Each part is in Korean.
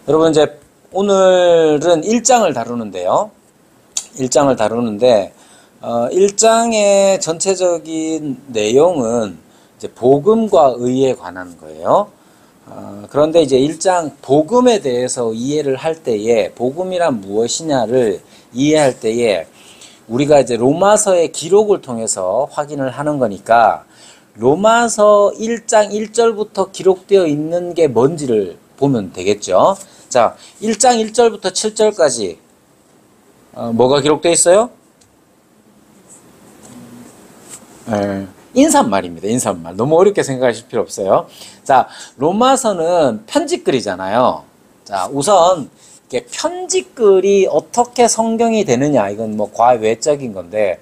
여러분 이제 오늘은 1장을 다루는데요. 1장을 다루는데 1장의 전체적인 내용은 이제 복음과 의에 관한 거예요. 그런데 이제 1장 복음에 대해서 이해를 할 때에 복음이란 무엇이냐를 이해할 때에 우리가 이제 로마서의 기록을 통해서 확인을 하는 거니까 로마서 1장 1절부터 기록되어 있는 게 뭔지를 보면 되겠죠. 자, 1장 1절부터 7절까지 뭐가 기록되어 있어요? 인사말입니다. 인사말. 너무 어렵게 생각하실 필요 없어요. 자, 로마서는 편지글이잖아요. 자, 우선 이렇게 편지글이 어떻게 성경이 되느냐, 이건 뭐 과외적인 건데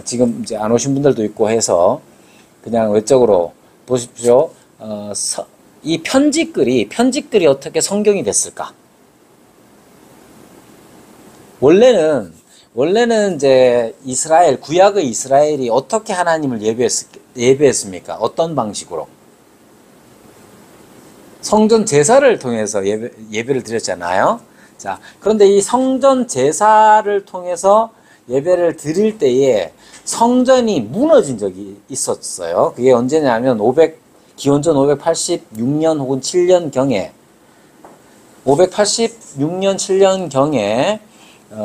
지금 이제 안 오신 분들도 있고 해서 그냥 외적으로 보십시오. 이 편지글이 어떻게 성경이 됐을까? 원래는 이제 구약의 이스라엘이 어떻게 하나님을 예배했습니까? 어떤 방식으로? 성전 제사를 통해서 예배를 드렸잖아요. 자, 그런데 이 성전 제사를 통해서 예배를 드릴 때에 성전이 무너진 적이 있었어요. 그게 언제냐면 기원전 586년 혹은 7년경에 586년 7년경에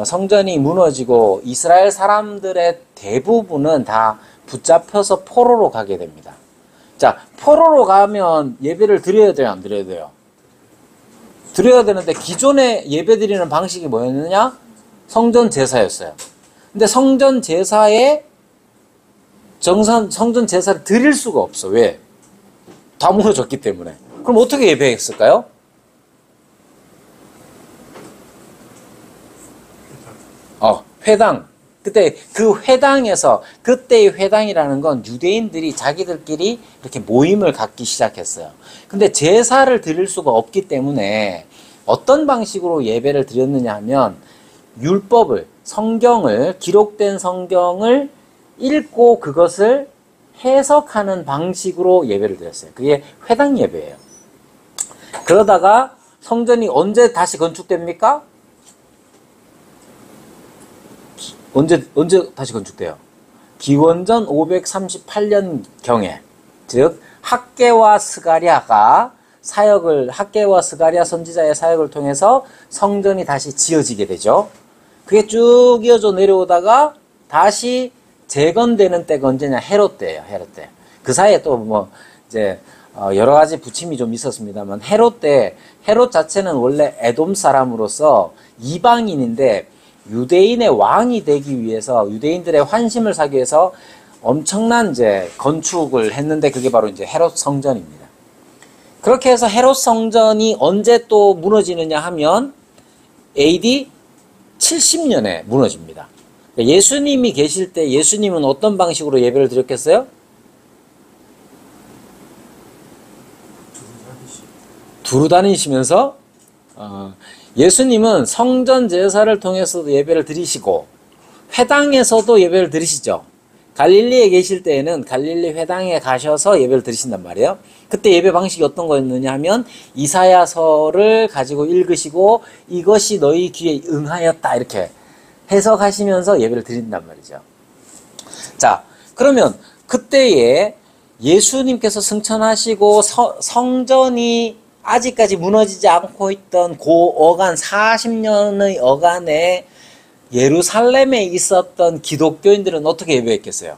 성전이 무너지고 이스라엘 사람들의 대부분은 다 붙잡혀서 포로로 가게 됩니다. 자, 포로로 가면 예배를 드려야 돼요, 안 드려야 돼요? 드려야 되는데 기존에 예배 드리는 방식이 뭐였느냐? 성전 제사였어요. 근데 성전 제사를 드릴 수가 없어. 왜? 다 무너졌기 때문에. 그럼 어떻게 예배했을까요? 회당. 그때의 회당이라는 건 유대인들이 자기들끼리 이렇게 모임을 갖기 시작했어요. 근데 제사를 드릴 수가 없기 때문에 어떤 방식으로 예배를 드렸느냐 하면 기록된 성경을 읽고 그것을 해석하는 방식으로 예배를 드렸어요. 그게 회당 예배예요. 그러다가 성전이 언제 다시 건축됩니까? 언제 다시 건축돼요? 기원전 538년경에, 즉 학개와 스가랴 선지자의 사역을 통해서 성전이 다시 지어지게 되죠. 그게 쭉 이어져 내려오다가 다시 재건되는 때가 언제냐? 헤롯 때예요. 헤롯 때. 그 사이에 또 뭐 이제 여러 가지 부침이 좀 있었습니다만 헤롯 자체는 원래 에돔 사람으로서 이방인인데 유대인의 왕이 되기 위해서 유대인들의 환심을 사기 위해서 엄청난 이제 건축을 했는데 그게 바로 이제 헤롯 성전입니다. 그렇게 해서 헤롯 성전이 언제 또 무너지느냐 하면 AD 70년에 무너집니다. 예수님이 계실 때 예수님은 어떤 방식으로 예배를 드렸겠어요? 두루 다니시면서 예수님은 성전 제사를 통해서도 예배를 드리시고 회당에서도 예배를 드리시죠. 갈릴리에 계실 때에는 갈릴리 회당에 가셔서 예배를 드리신단 말이에요. 그때 예배 방식이 어떤 거였느냐 하면 이사야서를 가지고 읽으시고 이것이 너희 귀에 응하였다 이렇게 해석하시면서 예배를 드린단 말이죠. 자, 그러면 그때에 예수님께서 승천하시고 성전이 아직까지 무너지지 않고 있던 어간 40년의 어간에 예루살렘에 있었던 기독교인들은 어떻게 예배했겠어요?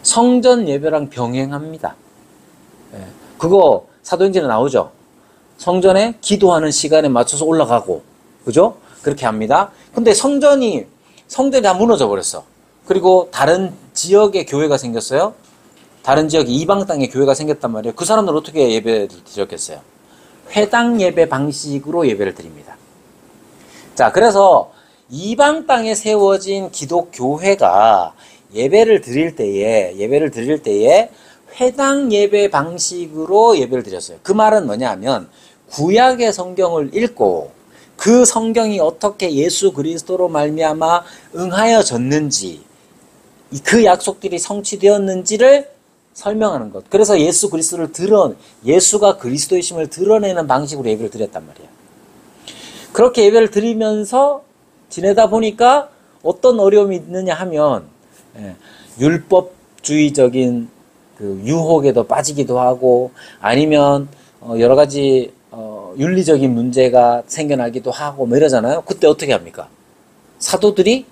성전 예배랑 병행합니다. 그거 사도행전에 나오죠. 성전에 기도하는 시간에 맞춰서 올라가고, 그죠? 그렇게 합니다. 근데 성전이 다 무너져 버렸어. 그리고 다른 지역에 교회가 생겼어요. 다른 지역에 이방 땅에 교회가 생겼단 말이에요. 그 사람들 어떻게 예배를 드렸겠어요? 회당 예배 방식으로 예배를 드립니다. 자, 그래서 이방 땅에 세워진 기독교회가 예배를 드릴 때에 회당 예배 방식으로 예배를 드렸어요. 그 말은 뭐냐 하면 구약의 성경을 읽고 그 성경이 어떻게 예수 그리스도로 말미암아 응하여졌는지 그 약속들이 성취되었는지를 설명하는 것. 그래서 예수가 그리스도이심을 드러내는 방식으로 예배를 드렸단 말이에요. 그렇게 예배를 드리면서 지내다 보니까 어떤 어려움이 있느냐 하면 율법주의적인 그 유혹에도 빠지기도 하고 아니면 여러 가지 윤리적인 문제가 생겨나기도 하고 뭐 이러잖아요. 그때 어떻게 합니까? 사도들이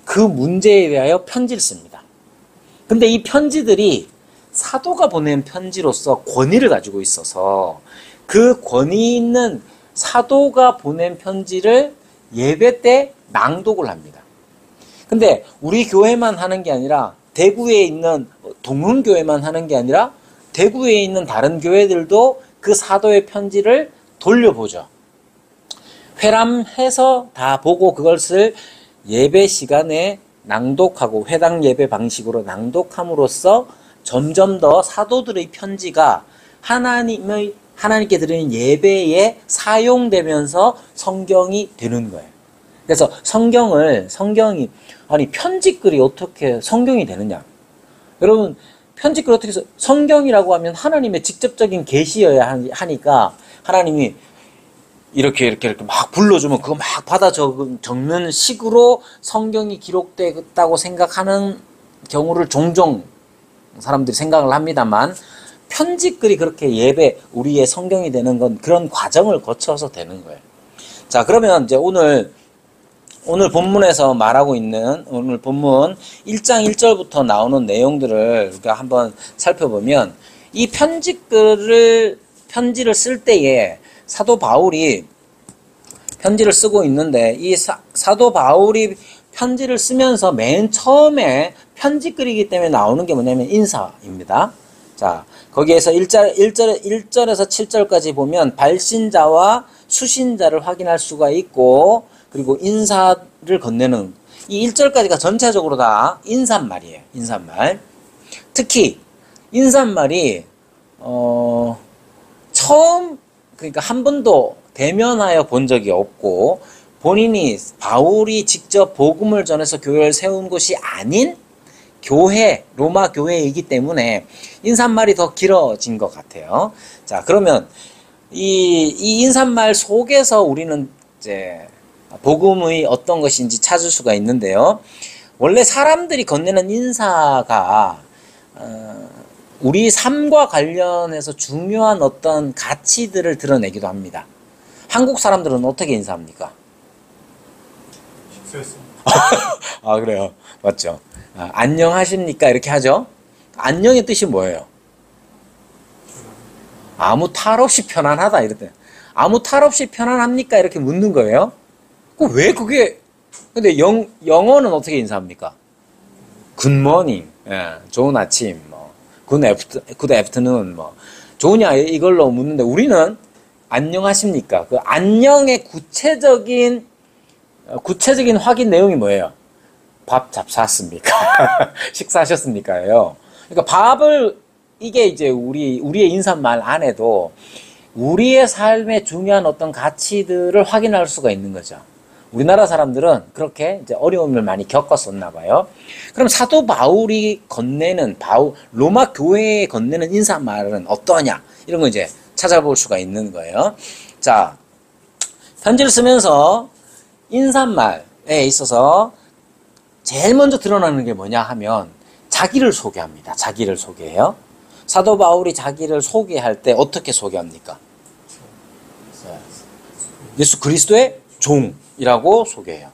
그 문제에 대하여 편지를 씁니다. 근데 이 편지들이 사도가 보낸 편지로서 권위를 가지고 있어서 그 권위 있는 사도가 보낸 편지를 예배 때 낭독을 합니다. 근데 우리 교회만 하는 게 아니라 대구에 있는 동흥교회만 하는 게 아니라 대구에 있는 다른 교회들도 그 사도의 편지를 돌려보죠. 회람해서 다 보고 그것을 예배 시간에 낭독하고 회당 예배 방식으로 낭독함으로써 점점 더 사도들의 편지가 하나님께 드리는 예배에 사용되면서 성경이 되는 거예요. 그래서 성경이 아니 편지글이 어떻게 성경이 되느냐? 여러분 편지글 어떻게 해서 성경이라고 하면 하나님의 직접적인 계시여야 하니까 하나님이 이렇게 막 불러주면 그거 막 받아 적는 식으로 성경이 기록되었다고 생각하는 경우를 종종 사람들이 생각을 합니다만 편지글이 그렇게 우리의 성경이 되는 건 그런 과정을 거쳐서 되는 거예요. 자, 그러면 이제 오늘 본문에서 말하고 있는 오늘 본문 1장 1절부터 나오는 내용들을 우리가 한번 살펴보면 이 편지를 쓸 때에 사도 바울이 편지를 쓰고 있는데 이 사도 바울이 편지를 쓰면서 맨 처음에 편지글이기 때문에 나오는 게 뭐냐면 인사입니다. 자, 거기에서 1절에서 7절까지 보면 발신자와 수신자를 확인할 수가 있고 그리고 인사를 건네는 이 1절까지가 전체적으로 다 인사말이에요. 인사말. 특히 인사말이 처음 그러니까 한 번도 대면하여 본 적이 없고 본인이 바울이 직접 복음을 전해서 교회를 세운 곳이 아닌 교회, 로마 교회이기 때문에 인사말이 더 길어진 것 같아요. 자, 그러면 이 인사말 속에서 우리는 이제 복음의 어떤 것인지 찾을 수가 있는데요. 원래 사람들이 건네는 인사가 우리 삶과 관련해서 중요한 어떤 가치들을 드러내기도 합니다. 한국 사람들은 어떻게 인사합니까? 식사했습니다. 아, 그래요. 맞죠. 안녕하십니까? 이렇게 하죠. 안녕의 뜻이 뭐예요? 아무 탈 없이 편안하다. 이럴 아무 탈 없이 편안합니까? 이렇게 묻는 거예요. 왜 그게, 근데 영어는 어떻게 인사합니까? 굿모닝, 좋은 아침, 굿 애프터눈, 좋으냐, 이걸로 묻는데 우리는 안녕하십니까? 그 안녕의 구체적인 확인 내용이 뭐예요? 밥 잡쌌습니까? 식사하셨습니까?요. 그러니까 이게 이제 우리의 인사말 안에도 우리의 삶에 중요한 어떤 가치들을 확인할 수가 있는 거죠. 우리나라 사람들은 그렇게 이제 어려움을 많이 겪었었나 봐요. 그럼 사도 바울이 로마 교회에 건네는 인사말은 어떠냐? 이런 거 이제 찾아볼 수가 있는 거예요. 자, 편지를 쓰면서 인사말에 있어서 제일 먼저 드러나는 게 뭐냐 하면 자기를 소개합니다. 자기를 소개해요. 사도 바울이 자기를 소개할 때 어떻게 소개합니까? 예수 그리스도의 종이라고 소개해요.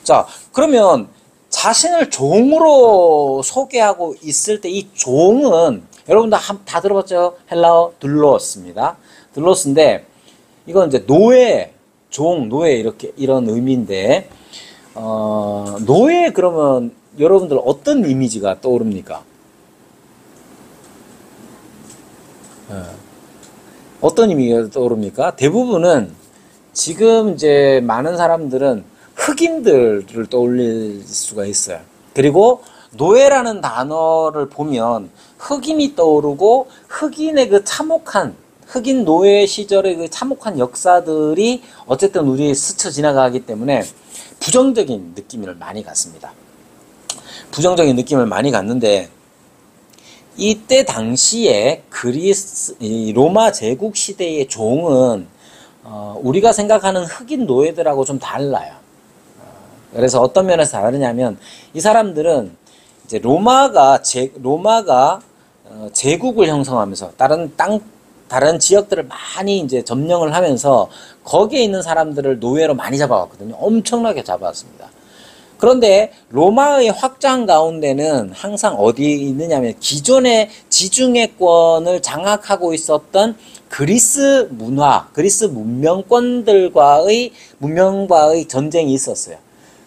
자, 그러면 자신을 종으로 소개하고 있을 때 이 종은 여러분 다 들어봤죠? 헬라어 둘로스입니다. 둘로스인데 이건 이제 노예, 노예 이런 의미인데 노예 그러면 여러분들 어떤 이미지가 떠오릅니까? 어떤 의미가 떠오릅니까? 대부분은 지금 이제 많은 사람들은 흑인들을 떠올릴 수가 있어요. 그리고 노예라는 단어를 보면 흑인이 떠오르고 흑인의 그 흑인 노예 시절의 그 참혹한 역사들이 어쨌든 우리에 스쳐 지나가기 때문에 부정적인 느낌을 많이 갖습니다. 부정적인 느낌을 많이 갖는데 이때 당시에 이 로마 제국 시대의 종은 우리가 생각하는 흑인 노예들하고 좀 달라요. 그래서 어떤 면에서 다르냐면 이 사람들은 이제 로마가 제국을 형성하면서 다른 지역들을 많이 이제 점령을 하면서 거기에 있는 사람들을 노예로 많이 잡아왔거든요. 엄청나게 잡아왔습니다. 그런데 로마의 확장 가운데는 항상 어디에 있느냐면 기존의 지중해권을 장악하고 있었던 그리스 문명과의 전쟁이 있었어요.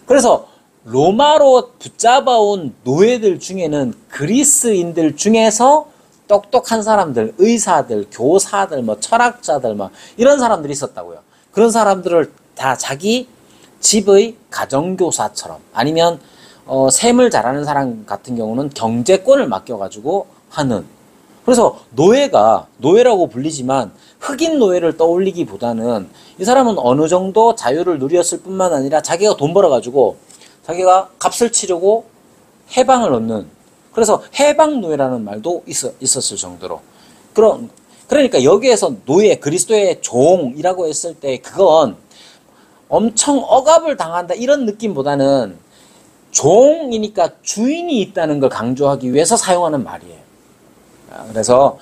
그래서 로마로 붙잡아온 노예들 중에는 그리스인들 중에서 똑똑한 사람들, 의사들, 교사들, 철학자들, 이런 사람들이 있었다고요. 그런 사람들을 다 자기 집의 가정교사처럼 아니면 셈을 잘하는 사람 같은 경우는 경제권을 맡겨가지고 하는. 그래서 노예라고 불리지만 흑인 노예를 떠올리기보다는 이 사람은 어느 정도 자유를 누렸을 뿐만 아니라 자기가 돈 벌어가지고 자기가 값을 치르고 해방을 얻는. 그래서 해방노예라는 말도 있었을 정도로. 그러니까 여기에서 노예, 그리스도의 종이라고 했을 때 그건 엄청 억압을 당한다 이런 느낌보다는 종이니까 주인이 있다는 걸 강조하기 위해서 사용하는 말이에요. 그래서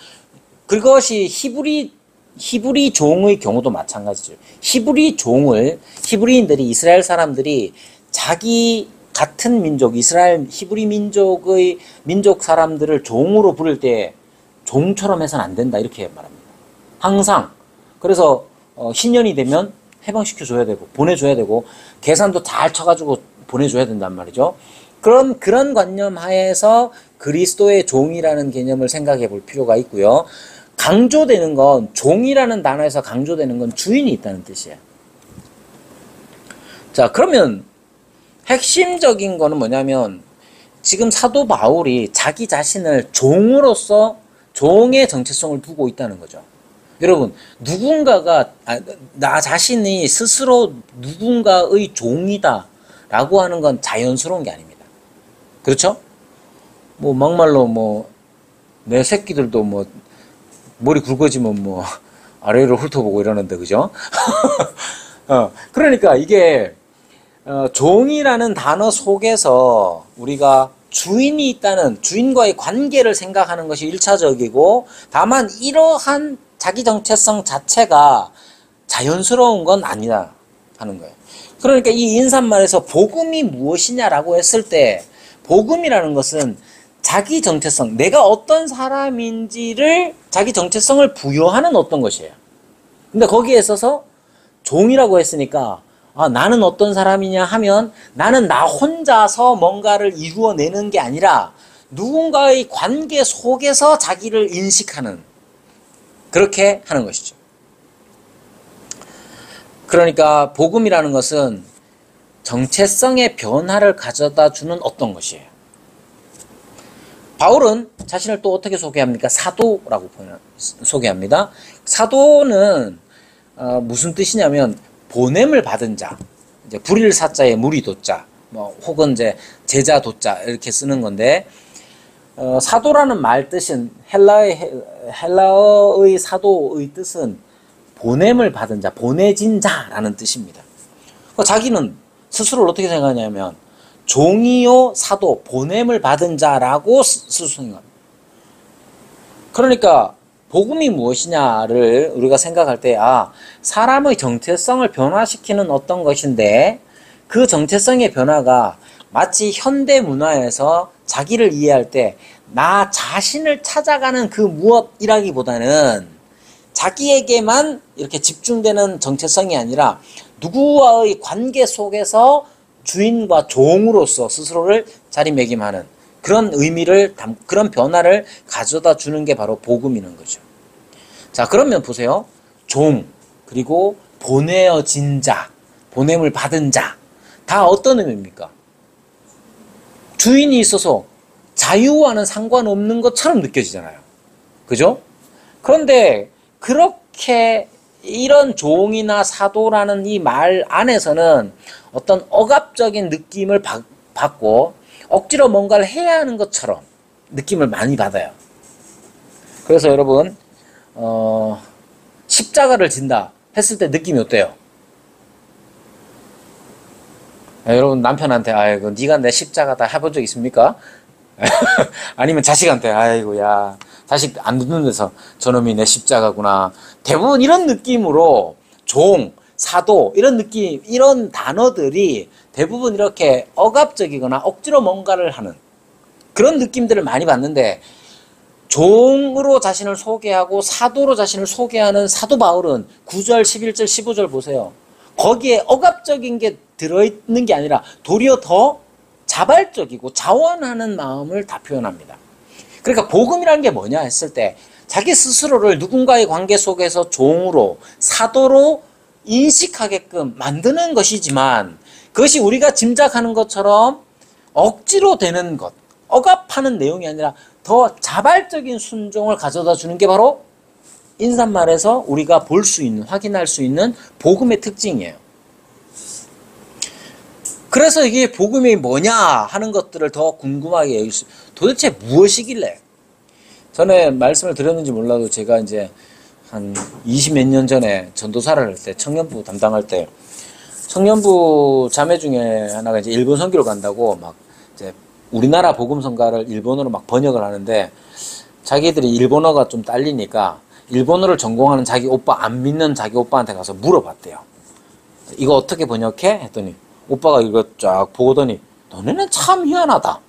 그것이 히브리 종의 경우도 마찬가지죠. 히브리인들이 이스라엘 사람들이 자기 같은 민족, 히브리 민족의 민족 사람들을 종으로 부를 때 종처럼 해서는 안 된다 이렇게 말합니다. 항상. 그래서 신년이 되면 해방시켜줘야 되고 보내줘야 되고 계산도 잘 쳐가지고 보내줘야 된단 말이죠. 그런 관념 하에서 그리스도의 종이라는 개념을 생각해 볼 필요가 있고요. 강조되는 건 종이라는 단어에서 강조되는 건 주인이 있다는 뜻이에요. 자, 그러면 핵심적인 거는 뭐냐면 지금 사도 바울이 자기 자신을 종으로서 종의 정체성을 두고 있다는 거죠. 여러분, 나 자신이 스스로 누군가의 종이다 라고 하는 건 자연스러운 게 아닙니다. 그렇죠? 막말로 내 새끼들도 머리 굵어지면 아래로 훑어보고 이러는데, 그죠? 그러니까 이게, 종이라는 단어 속에서 우리가 주인이 있다는 주인과의 관계를 생각하는 것이 1차적이고, 다만 이러한 자기 정체성 자체가 자연스러운 건 아니다 하는 거예요. 그러니까 이 인사말에서 복음이 무엇이냐라고 했을 때 복음이라는 것은 자기 정체성, 내가 어떤 사람인지를 자기 정체성을 부여하는 어떤 것이에요. 근데 거기에 있어서 종이라고 했으니까 나는 어떤 사람이냐 하면 나는 나 혼자서 뭔가를 이루어내는 게 아니라 누군가의 관계 속에서 자기를 인식하는 그렇게 하는 것이죠. 그러니까 복음이라는 것은 정체성의 변화를 가져다 주는 어떤 것이에요. 바울은 자신을 또 어떻게 소개합니까? 사도라고 소개합니다. 사도는 무슨 뜻이냐면 보냄을 받은 자, 이제 불일 사자에 무리 도자, 혹은 이제 제자 도자 이렇게 쓰는 건데 사도라는 말 뜻은 헬라어의 사도의 뜻은 보냄을 받은 자, 보내진 자라는 뜻입니다. 자기는 스스로를 어떻게 생각하냐면 종이요 사도, 보냄을 받은 자라고 스스로 생각합니다. 그러니까 복음이 무엇이냐를 우리가 생각할 때 사람의 정체성을 변화시키는 어떤 것인데 그 정체성의 변화가 마치 현대 문화에서 자기를 이해할 때 나 자신을 찾아가는 그 무엇이라기보다는 자기에게만 이렇게 집중되는 정체성이 아니라 누구와의 관계 속에서 주인과 종으로서 스스로를 자리매김하는 그런 의미를, 그런 변화를 가져다 주는 게 바로 복음이라는 거죠. 자, 그러면 보세요. 종, 그리고 보내어진 자, 보냄을 받은 자, 다 어떤 의미입니까? 주인이 있어서 자유와는 상관없는 것처럼 느껴지잖아요. 그죠? 그런데 그렇게 이런 종이나 사도라는 이 말 안에서는 어떤 억압적인 느낌을 받고 억지로 뭔가를 해야 하는 것처럼 느낌을 많이 받아요. 그래서 여러분 십자가를 진다 했을 때 느낌이 어때요? 여러분 남편한테 아이고 네가 내 십자가다 해본 적 있습니까? 아니면 자식한테 아이고 야 자식 안 듣는 데서 저놈이 내 십자가구나. 대부분 이런 느낌으로 종, 사도 이런 느낌, 이런 단어들이 대부분 이렇게 억압적이거나 억지로 뭔가를 하는 그런 느낌들을 많이 받는데, 종으로 자신을 소개하고 사도로 자신을 소개하는 사도 바울은 9절, 11절, 15절 보세요. 거기에 억압적인 게 들어있는 게 아니라 도리어 더 자발적이고 자원하는 마음을 다 표현합니다. 그러니까 복음이라는 게 뭐냐 했을 때 자기 스스로를 누군가의 관계 속에서 종으로 사도로 인식하게끔 만드는 것이지만, 그것이 우리가 짐작하는 것처럼 억지로 되는 것, 억압하는 내용이 아니라 더 자발적인 순종을 가져다 주는 게 바로 인사말에서 우리가 볼 수 있는, 확인할 수 있는 복음의 특징이에요. 그래서 이게 복음이 뭐냐 하는 것들을 더 궁금하게 여길 수, 도대체 무엇이길래? 전에 말씀을 드렸는지 몰라도 제가 이제 한 20몇 년 전에 전도사를 할 때, 청년부 담당할 때, 청년부 자매 중에 하나가 이제 일본 선교를 간다고 막 이제 우리나라 복음성가를 일본어로 막 번역을 하는데, 자기들이 일본어가 좀 딸리니까 일본어를 전공하는 자기 오빠, 안 믿는 자기 오빠한테 가서 물어봤대요. 이거 어떻게 번역해? 했더니 오빠가 이거 쫙 보더니 너네는 참 희한하다.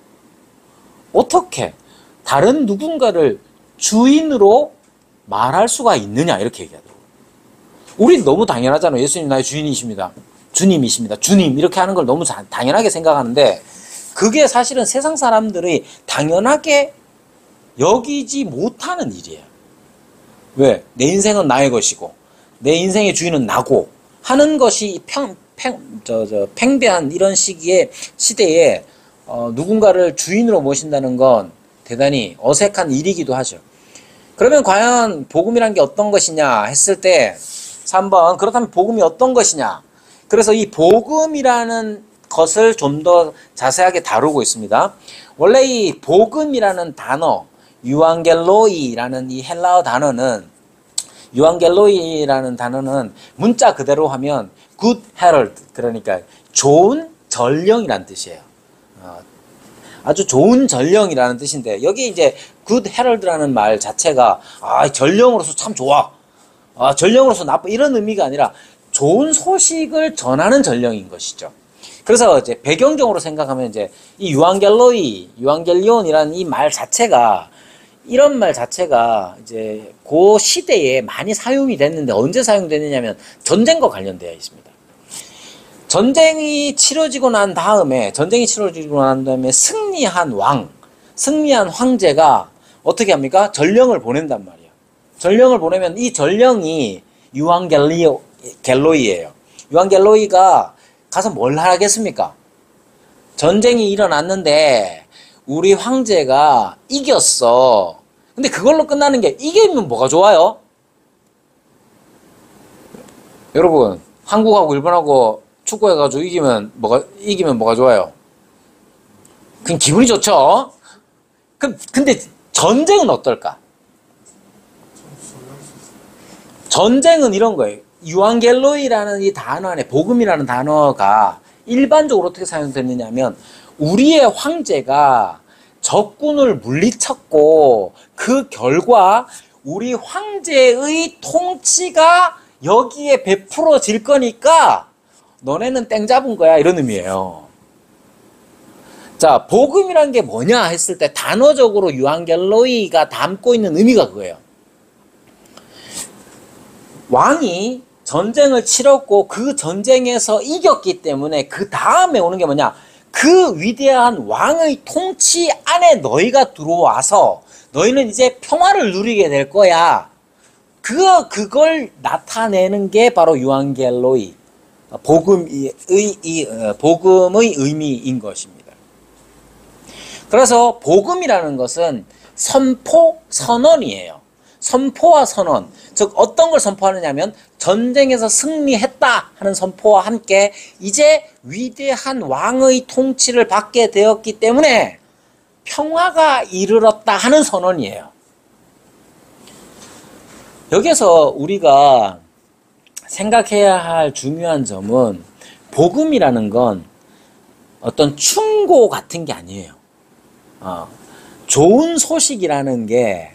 어떻게 다른 누군가를 주인으로 말할 수가 있느냐, 이렇게 얘기하더라고요. 우린 너무 당연하잖아요. 예수님 나의 주인이십니다. 주님이십니다. 주님, 이렇게 하는 걸 너무 당연하게 생각하는데, 그게 사실은 세상 사람들이 당연하게 여기지 못하는 일이에요. 왜? 내 인생은 나의 것이고 내 인생의 주인은 나고 하는 것이 팽배한 이런 시대에 누군가를 주인으로 모신다는 건 대단히 어색한 일이기도 하죠. 그러면 과연 복음이란 게 어떤 것이냐 했을 때 3번, 그렇다면 복음이 어떤 것이냐. 그래서 이 복음이라는 것을 좀 더 자세하게 다루고 있습니다. 원래 이 복음이라는 단어, 유앙겔로이라는 이 헬라어 단어는, 유앙겔로이라는 단어는 문자 그대로 하면 good herald, 그러니까 좋은 전령이라는 뜻이에요. 아주 좋은 전령이라는 뜻인데, 여기 이제 good herald라는 말 자체가 전령으로서 참 좋아, 전령으로서 나빠, 이런 의미가 아니라 좋은 소식을 전하는 전령인 것이죠. 그래서 이제 배경적으로 생각하면 이제 이 유앙겔리온이라는 이 말 자체가, 이런 말 자체가 이제 그 시대에 많이 사용이 됐는데, 언제 사용됐느냐면 전쟁과 관련되어 있습니다. 전쟁이 치러지고 난 다음에 승리한 황제가 어떻게 합니까? 전령을 보낸단 말이에요. 전령을 보내면 이 전령이 유앙겔로이예요. 유앙겔로이가 가서 뭘 하겠습니까? 전쟁이 일어났는데 우리 황제가 이겼어. 근데 그걸로 끝나는 게, 이기면 뭐가 좋아요? 여러분, 한국하고 일본하고 축구해가지고 이기면 뭐가 좋아요? 그냥 기분이 좋죠? 근데 전쟁은 어떨까? 전쟁은 이런 거예요. 유앙겔로이라는 이 단어 안에 복음이라는 단어가 일반적으로 어떻게 사용되느냐 하면, 우리의 황제가 적군을 물리쳤고 그 결과 우리 황제의 통치가 여기에 베풀어질 거니까 너네는 땡 잡은 거야, 이런 의미예요. 자, 복음이란 게 뭐냐 했을 때 단어적으로 유앙겔로이가 담고 있는 의미가 그거예요. 왕이 전쟁을 치렀고 그 전쟁에서 이겼기 때문에 그 다음에 오는 게 뭐냐, 그 위대한 왕의 통치 안에 너희가 들어와서 너희는 이제 평화를 누리게 될 거야. 그걸 나타내는 게 바로 유앙겔로이, 복음의 의미인 것입니다. 그래서 복음이라는 것은 선포, 선언이에요. 선포와 선언, 즉 어떤 걸 선포하느냐면 전쟁에서 승리했다 하는 선포와 함께 이제 위대한 왕의 통치를 받게 되었기 때문에 평화가 이르렀다 하는 선언이에요. 여기서 우리가 생각해야 할 중요한 점은 복음이라는 건 어떤 충고 같은 게 아니에요. 좋은 소식이라는 게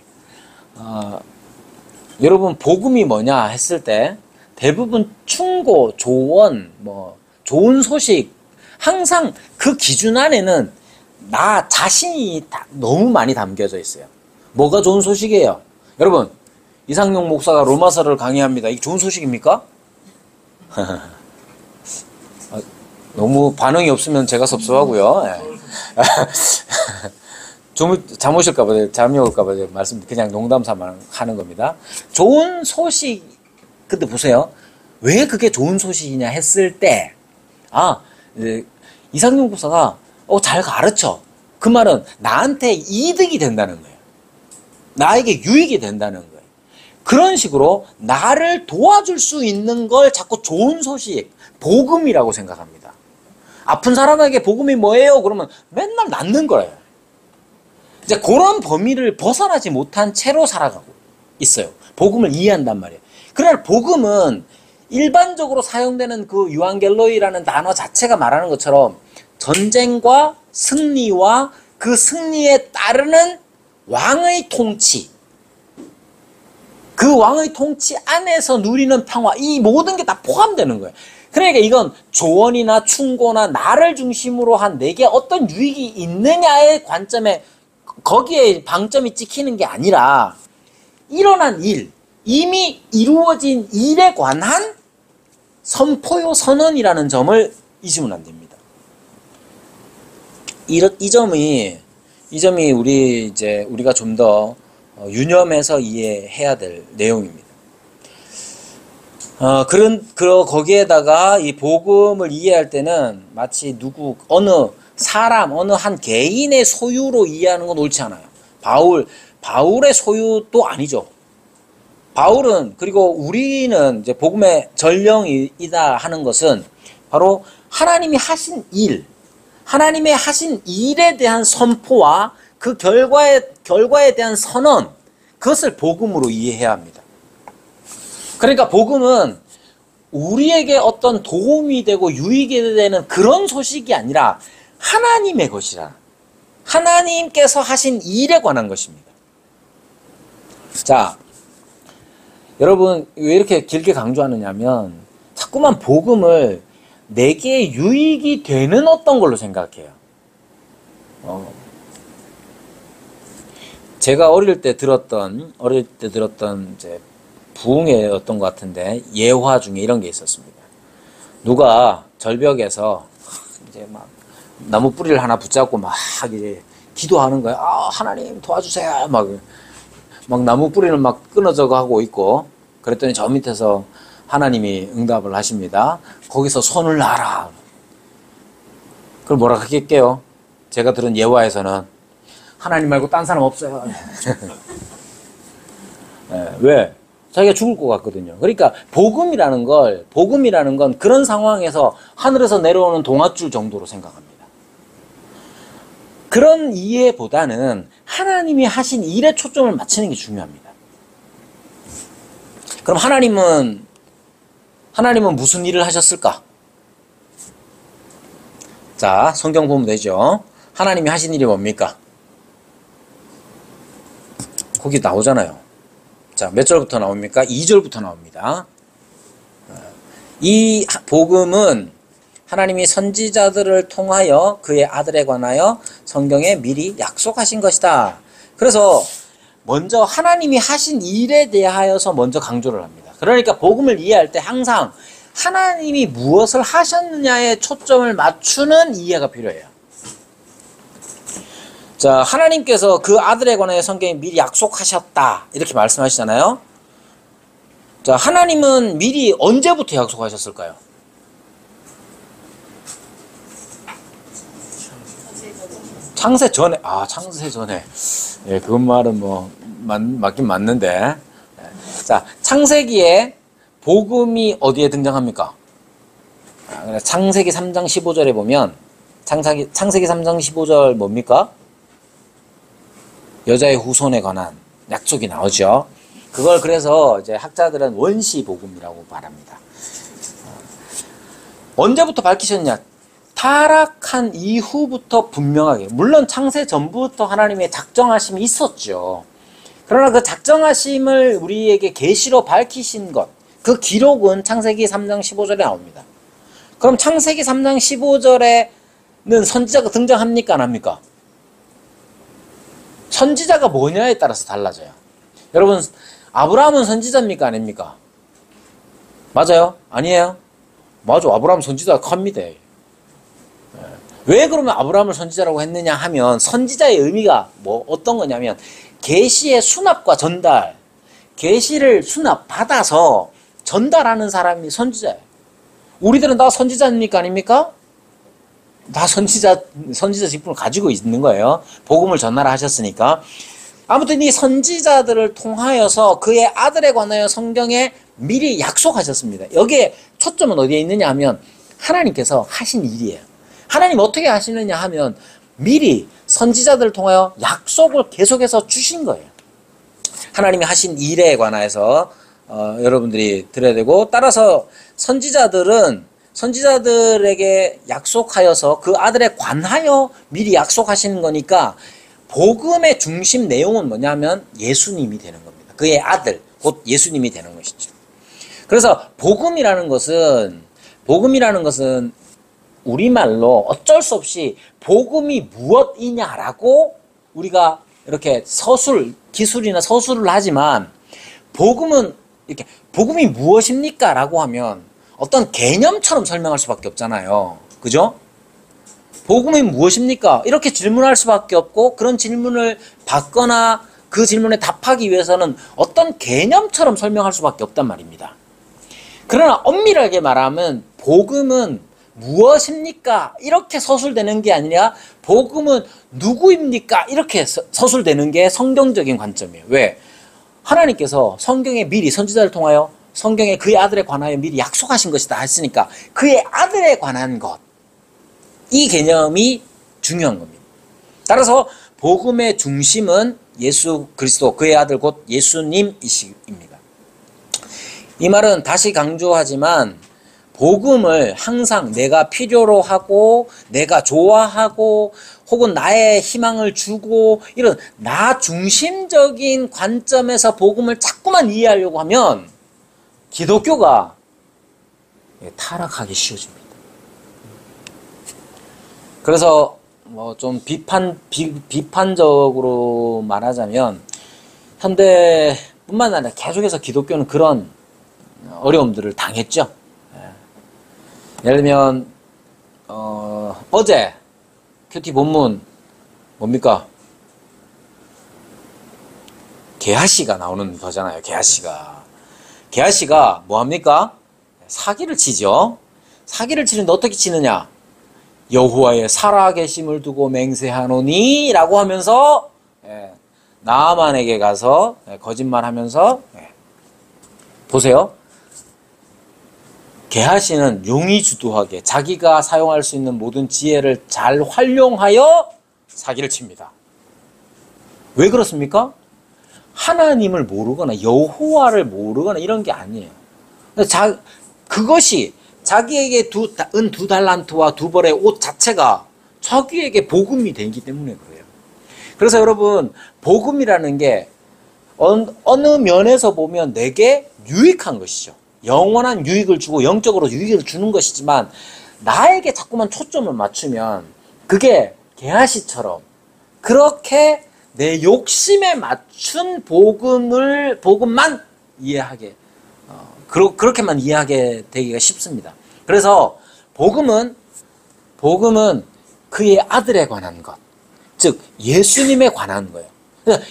여러분 복음이 뭐냐 했을 때 대부분 충고, 조언, 뭐 좋은 소식 항상 그 기준 안에는 나 자신이 너무 많이 담겨져 있어요. 뭐가 좋은 소식이에요? 여러분 이상용 목사가 로마서를 강의합니다. 이게 좋은 소식입니까? 너무 반응이 없으면 제가 섭섭하고요. 잠 오실까봐, 잠이 올까봐 말씀, 그냥 농담 삼아 하는 겁니다. 좋은 소식, 근데 보세요. 왜 그게 좋은 소식이냐 했을 때, 이상용 목사가, 잘 가르쳐. 그 말은 나한테 이득이 된다는 거예요. 나에게 유익이 된다는 거예요. 그런 식으로 나를 도와줄 수 있는 걸 자꾸 좋은 소식, 복음이라고 생각합니다. 아픈 사람에게 복음이 뭐예요? 그러면 맨날 낫는 거예요. 이제 그런 범위를 벗어나지 못한 채로 살아가고 있어요. 복음을 이해한단 말이에요. 그러나 복음은 일반적으로 사용되는 그 유앙겔로이라는 단어 자체가 말하는 것처럼 전쟁과 승리와 그 승리에 따르는 왕의 통치, 그 왕의 통치 안에서 누리는 평화, 이 모든 게 다 포함되는 거예요. 그러니까 이건 조언이나 충고나 나를 중심으로 한 내게 어떤 유익이 있느냐의 관점에 거기에 방점이 찍히는 게 아니라 일어난 일, 이미 이루어진 일에 관한 선포요 선언이라는 점을 잊으면 안 됩니다. 이 점이 우리가 좀 더 유념해서 이해해야 될 내용입니다. 거기에다가 이 복음을 이해할 때는 마치 어느 사람, 어느 한 개인의 소유로 이해하는 건 옳지 않아요. 바울의 소유도 아니죠. 그리고 우리는 이제 복음의 전령이다 하는 것은 바로 하나님이 하신 일, 하나님의 하신 일에 대한 선포와 그 결과에 대한 선언, 그것을 복음으로 이해해야 합니다. 그러니까 복음은 우리에게 어떤 도움이 되고 유익이 되는 그런 소식이 아니라 하나님의 것이라, 하나님께서 하신 일에 관한 것입니다. 자, 여러분 왜 이렇게 길게 강조하느냐면 자꾸만 복음을 내게 유익이 되는 어떤 걸로 생각해요. 제가 어릴 때 들었던 이제 부흥회였던 것 같은데 예화 중에 이런 게 있었습니다. 누가 절벽에서 이제 막 나무 뿌리를 하나 붙잡고 막 이제 기도하는 거예요. 하나님 도와주세요. 막 나무 뿌리는 막 끊어져 가고 있고, 그랬더니 저 밑에서 하나님이 응답을 하십니다. 거기서 손을 놔라. 그럼 뭐라 하겠게요? 제가 들은 예화에서는 하나님 말고 딴 사람 없어요. 네, 왜? 자기가 죽을 것 같거든요. 그러니까 복음이라는 건 그런 상황에서 하늘에서 내려오는 동아줄 정도로 생각합니다. 그런 이해보다는 하나님이 하신 일에 초점을 맞추는 게 중요합니다. 그럼 하나님은 무슨 일을 하셨을까? 자, 성경 보면 되죠. 하나님이 하신 일이 뭡니까? 거기 나오잖아요. 자, 몇 절부터 나옵니까? 2절부터 나옵니다. 이 복음은 하나님이 선지자들을 통하여 그의 아들에 관하여 성경에 미리 약속하신 것이다. 그래서 먼저 하나님이 하신 일에 대하여서 먼저 강조를 합니다. 그러니까 복음을 이해할 때 항상 하나님이 무엇을 하셨느냐에 초점을 맞추는 이해가 필요해요. 자, 하나님께서 그 아들에 관하여 성경에 미리 약속하셨다 이렇게 말씀하시잖아요. 자, 하나님은 미리 언제부터 약속하셨을까요? 창세 전에. 창세 전에. 예, 그 말은 뭐 맞긴 맞는데. 자, 창세기에 복음이 어디에 등장합니까? 창세기 3장 15절에 보면 창세기 3장 15절 뭡니까? 여자의 후손에 관한 약속이 나오죠. 그걸 그래서 이제 학자들은 원시복음이라고 말합니다. 언제부터 밝히셨냐? 타락한 이후부터 분명하게, 물론 창세 전부터 하나님의 작정하심이 있었죠. 그러나 그 작정하심을 우리에게 계시로 밝히신 것, 그 기록은 창세기 3장 15절에 나옵니다. 그럼 창세기 3장 15절에는 선지자가 등장합니까? 안 합니까? 선지자가 뭐냐에 따라서 달라져요. 여러분, 아브라함은 선지자입니까? 아닙니까? 맞아요? 아니에요? 맞아. 아브라함 선지자가 큽니다. 왜 그러면 아브라함을 선지자라고 했느냐 하면, 선지자의 의미가 뭐 어떤 거냐면 계시의 수납과 전달, 계시를 수납받아서 전달하는 사람이 선지자예요. 우리들은 다 선지자입니까? 아닙니까? 다 선지자 직분을 가지고 있는 거예요. 복음을 전하라 하셨으니까. 아무튼 이 선지자들을 통하여서 그의 아들에 관하여 성경에 미리 약속하셨습니다. 여기에 초점은 어디에 있느냐 하면 하나님께서 하신 일이에요. 하나님 어떻게 하시느냐 하면 미리 선지자들을 통하여 약속을 계속해서 주신 거예요. 하나님이 하신 일에 관해서 여러분들이 들어야 되고, 따라서 선지자들에게 약속하여서 그 아들에 관하여 미리 약속하시는 거니까 복음의 중심 내용은 뭐냐면 예수님이 되는 겁니다. 그의 아들, 곧 예수님이 되는 것이죠. 그래서 복음이라는 것은 우리말로 어쩔 수 없이 복음이 무엇이냐라고 우리가 이렇게 기술이나 서술을 하지만, 복음이 무엇입니까? 라고 하면 어떤 개념처럼 설명할 수밖에 없잖아요. 그죠? 복음이 무엇입니까? 이렇게 질문할 수밖에 없고, 그런 질문을 받거나 그 질문에 답하기 위해서는 어떤 개념처럼 설명할 수밖에 없단 말입니다. 그러나 엄밀하게 말하면 복음은 무엇입니까? 이렇게 서술되는 게 아니라 복음은 누구입니까? 이렇게 서술되는 게 성경적인 관점이에요. 왜? 하나님께서 성경에 미리 선지자를 통하여 성경에 그의 아들에 관하여 미리 약속하신 것이다 했으니까 그의 아들에 관한 것, 이 개념이 중요한 겁니다. 따라서 복음의 중심은 예수 그리스도, 그의 아들 곧 예수님이십니다. 이 말은 다시 강조하지만 복음을 항상 내가 필요로 하고 내가 좋아하고 혹은 나의 희망을 주고 이런 나 중심적인 관점에서 복음을 자꾸만 이해하려고 하면 기독교가 타락하기 쉬워집니다. 그래서 뭐 좀 비판적으로 말하자면 현대뿐만 아니라 계속해서 기독교는 그런 어려움들을 당했죠. 예를 들면 어제 큐티 본문 뭡니까? 게하씨가 나오는 거잖아요. 게하씨가 뭐합니까? 사기를 치죠. 사기를 치는데 어떻게 치느냐? 여호와의 살아계심을 두고 맹세하노니 라고 하면서 나아만에게 가서 거짓말하면서 보세요. 게하시는 용의주도하게 자기가 사용할 수 있는 모든 지혜를 잘 활용하여 사기를 칩니다. 왜 그렇습니까? 하나님을 모르거나 여호와를 모르거나 이런 게 아니에요. 그것이 자기에게 은 2달란트와 2벌의 옷 자체가 자기에게 복음이 되기 때문에 그래요. 그래서 여러분, 복음이라는 게 어느 면에서 보면 내게 유익한 것이죠. 영원한 유익을 주고 영적으로 유익을 주는 것이지만 나에게 자꾸만 초점을 맞추면 그게 게하시처럼 그렇게 내 욕심에 맞춘 복음만 이해하게 그렇게만 이해하게 되기가 쉽습니다. 그래서 복음은 그의 아들에 관한 것, 즉 예수님에 관한 거예요.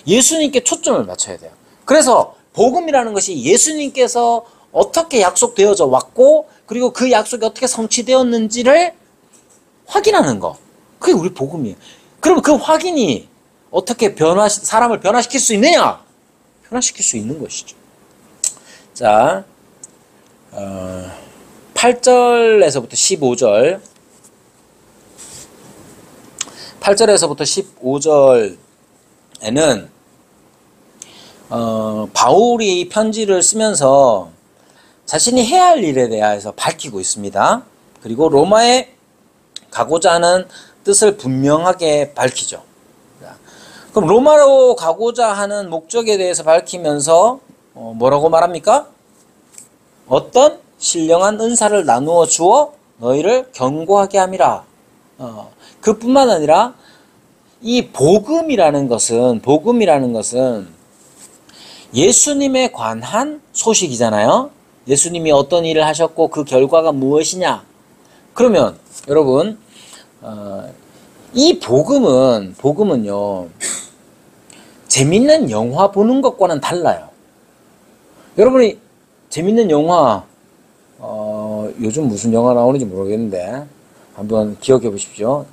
예수님께 초점을 맞춰야 돼요. 그래서 복음이라는 것이 예수님께서 어떻게 약속되어져 왔고 그리고 그 약속이 어떻게 성취되었는지를 확인하는 거, 그게 우리 복음이에요. 그럼 그 확인이 어떻게 사람을 변화시킬 수 있느냐? 변화시킬 수 있는 것이죠. 자, 8절에서부터 15절 8절에서부터 15절에는 바울이 이 편지를 쓰면서 자신이 해야 할 일에 대해서 밝히고 있습니다. 그리고 로마에 가고자 하는 뜻을 분명하게 밝히죠. 그럼 로마로 가고자 하는 목적에 대해서 밝히면서 뭐라고 말합니까? 어떤 신령한 은사를 나누어 주어 너희를 견고하게 함이라. 그뿐만 아니라 이 복음이라는 것은 예수님에 관한 소식이잖아요. 예수님이 어떤 일을 하셨고 그 결과가 무엇이냐. 그러면 여러분 이 복음은요 재밌는 영화 보는 것과는 달라요. 여러분이 재밌는 영화 요즘 무슨 영화 나오는지 모르겠는데 한번 기억해 보십시오.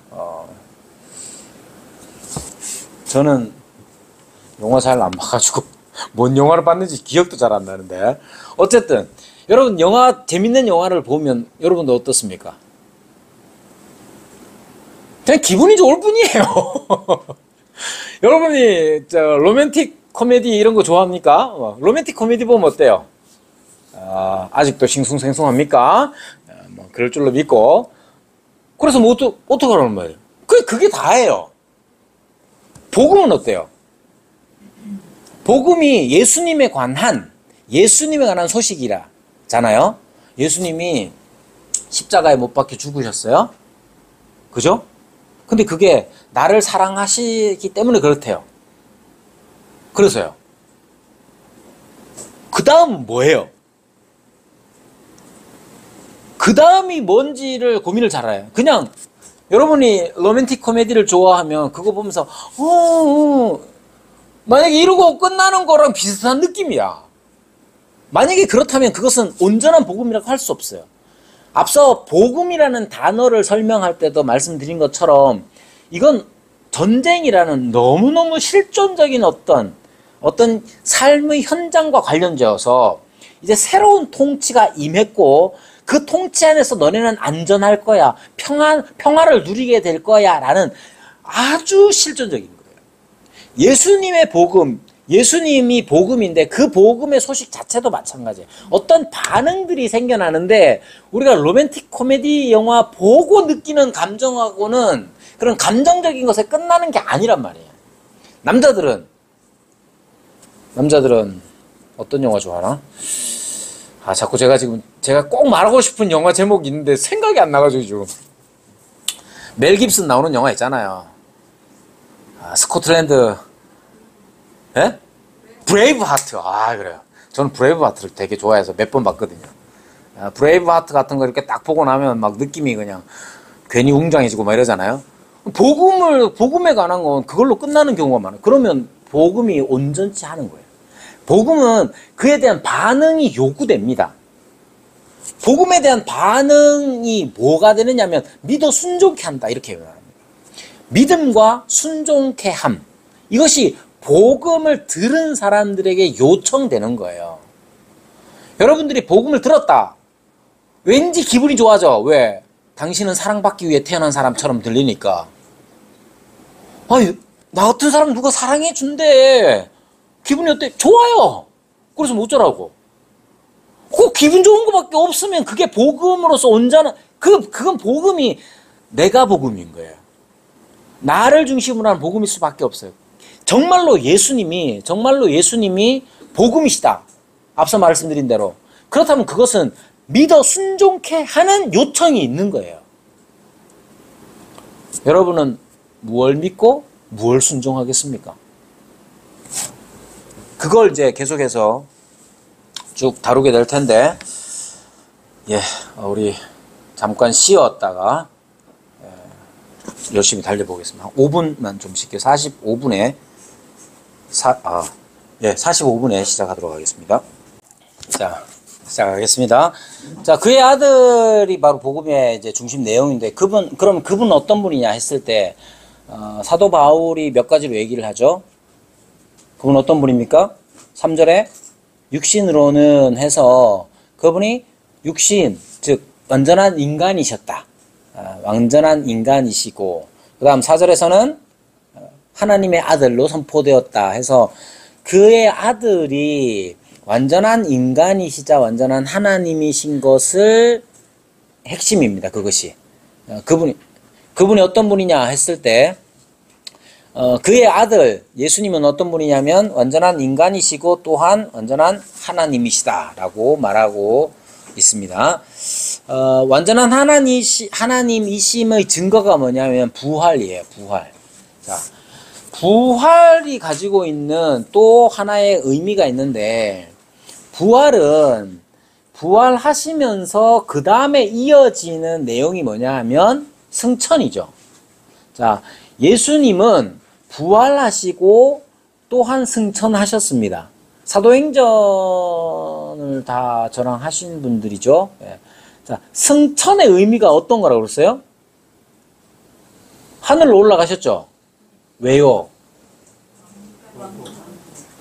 저는 영화 잘 안 봐가지고 뭔 영화를 봤는지 기억도 잘 안 나는데 어쨌든 여러분 재밌는 영화를 보면 여러분도 어떻습니까? 그냥 기분이 좋을 뿐이에요. 여러분이 로맨틱 코미디 이런 거 좋아합니까? 로맨틱 코미디 보면 어때요? 아직도 싱숭생숭합니까? 뭐 그럴 줄로 믿고. 그래서 뭐 어떡하라는 말이에요? 그게 다예요. 복음은 어때요? 복음이 예수님에 관한 소식이라잖아요. 예수님이 십자가에 못 박혀 죽으셨어요. 그죠? 근데 그게 나를 사랑하시기 때문에 그렇대요. 그래서요. 그 다음 뭐예요? 그 다음이 뭔지를 고민을 잘해요. 그냥 여러분이 로맨틱 코미디를 좋아하면 그거 보면서 만약에 이러고 끝나는 거랑 비슷한 느낌이야. 만약에 그렇다면 그것은 온전한 복음이라고 할 수 없어요. 앞서 복음이라는 단어를 설명할 때도 말씀드린 것처럼 이건 전쟁이라는 너무너무 실존적인 어떤 삶의 현장과 관련되어서 이제 새로운 통치가 임했고 그 통치 안에서 너네는 안전할 거야. 평화를 누리게 될 거야. 라는 아주 실존적인 거예요. 예수님의 복음, 예수님이 복음인데 그 복음의 소식 자체도 마찬가지예요. 어떤 반응들이 생겨나는데 우리가 로맨틱 코미디 영화 보고 느끼는 감정하고는 그런 감정적인 것에 끝나는 게 아니란 말이에요. 남자들은 어떤 영화 좋아하나? 자꾸 제가 꼭 말하고 싶은 영화 제목이 있는데 생각이 안 나가지고 지금. 멜 깁슨 나오는 영화 있잖아요. 스코틀랜드, 예? 브레이브 하트. 그래요. 저는 브레이브 하트를 되게 좋아해서 몇 번 봤거든요. 브레이브 하트 같은 거 이렇게 딱 보고 나면 막 느낌이 그냥 괜히 웅장해지고 막 이러잖아요. 복음에 관한 건 그걸로 끝나는 경우가 많아요. 그러면 복음이 온전치 않은 거예요. 복음은 그에 대한 반응이 요구됩니다. 복음에 대한 반응이 뭐가 되느냐면 믿어 순종케 한다 이렇게 말합니다. 믿음과 순종케 함, 이것이 복음을 들은 사람들에게 요청되는 거예요. 여러분들이 복음을 들었다. 왠지 기분이 좋아져. 왜? 당신은 사랑받기 위해 태어난 사람처럼 들리니까. 나 같은 사람 누가 사랑해 준대. 기분이 어때? 좋아요. 그래서 뭐 어쩌라고. 기분 좋은 것밖에 없으면 그게 복음으로서 온전한, 그건 복음이 내가 복음인 거예요. 나를 중심으로 하는 복음일 수밖에 없어요. 정말로 예수님이 복음이시다. 앞서 말씀드린 대로. 그렇다면 그것은 믿어 순종케 하는 요청이 있는 거예요. 여러분은 무엇을 믿고 무엇을 순종하겠습니까? 그걸 이제 계속해서 쭉 다루게 될 텐데, 우리 잠깐 쉬었다가 열심히 달려보겠습니다. 5분만 좀 쉴게요. 45분에 시작하도록 하겠습니다. 자, 시작하겠습니다. 자, 그의 아들이 바로 복음의 이제 중심 내용인데, 그분 어떤 분이냐 했을 때, 사도 바울이 몇 가지로 얘기를 하죠. 그분 어떤 분입니까? 3절에 육신으로는 해서 그분이 육신, 즉 완전한 인간이셨다. 완전한 인간이시고, 그 다음 4절에서는 하나님의 아들로 선포되었다 해서 그의 아들이 완전한 인간이시자 완전한 하나님이신 것을 핵심입니다. 그것이. 그분이 어떤 분이냐 했을 때, 그의 아들, 예수님은 어떤 분이냐면 완전한 인간이시고 또한 완전한 하나님이시다라고 말하고 있습니다. 완전한 하나님이심의 증거가 뭐냐면 부활이에요. 부활. 자, 부활이 가지고 있는 또 하나의 의미가 있는데, 부활은 부활하시면서 그 다음에 이어지는 내용이 뭐냐 하면 승천이죠. 자, 예수님은 부활하시고 또한 승천하셨습니다. 사도행전을 다 저랑 하신 분들이죠. 예. 자, 승천의 의미가 어떤 거라고 그랬어요? 하늘로 올라가셨죠? 왜요?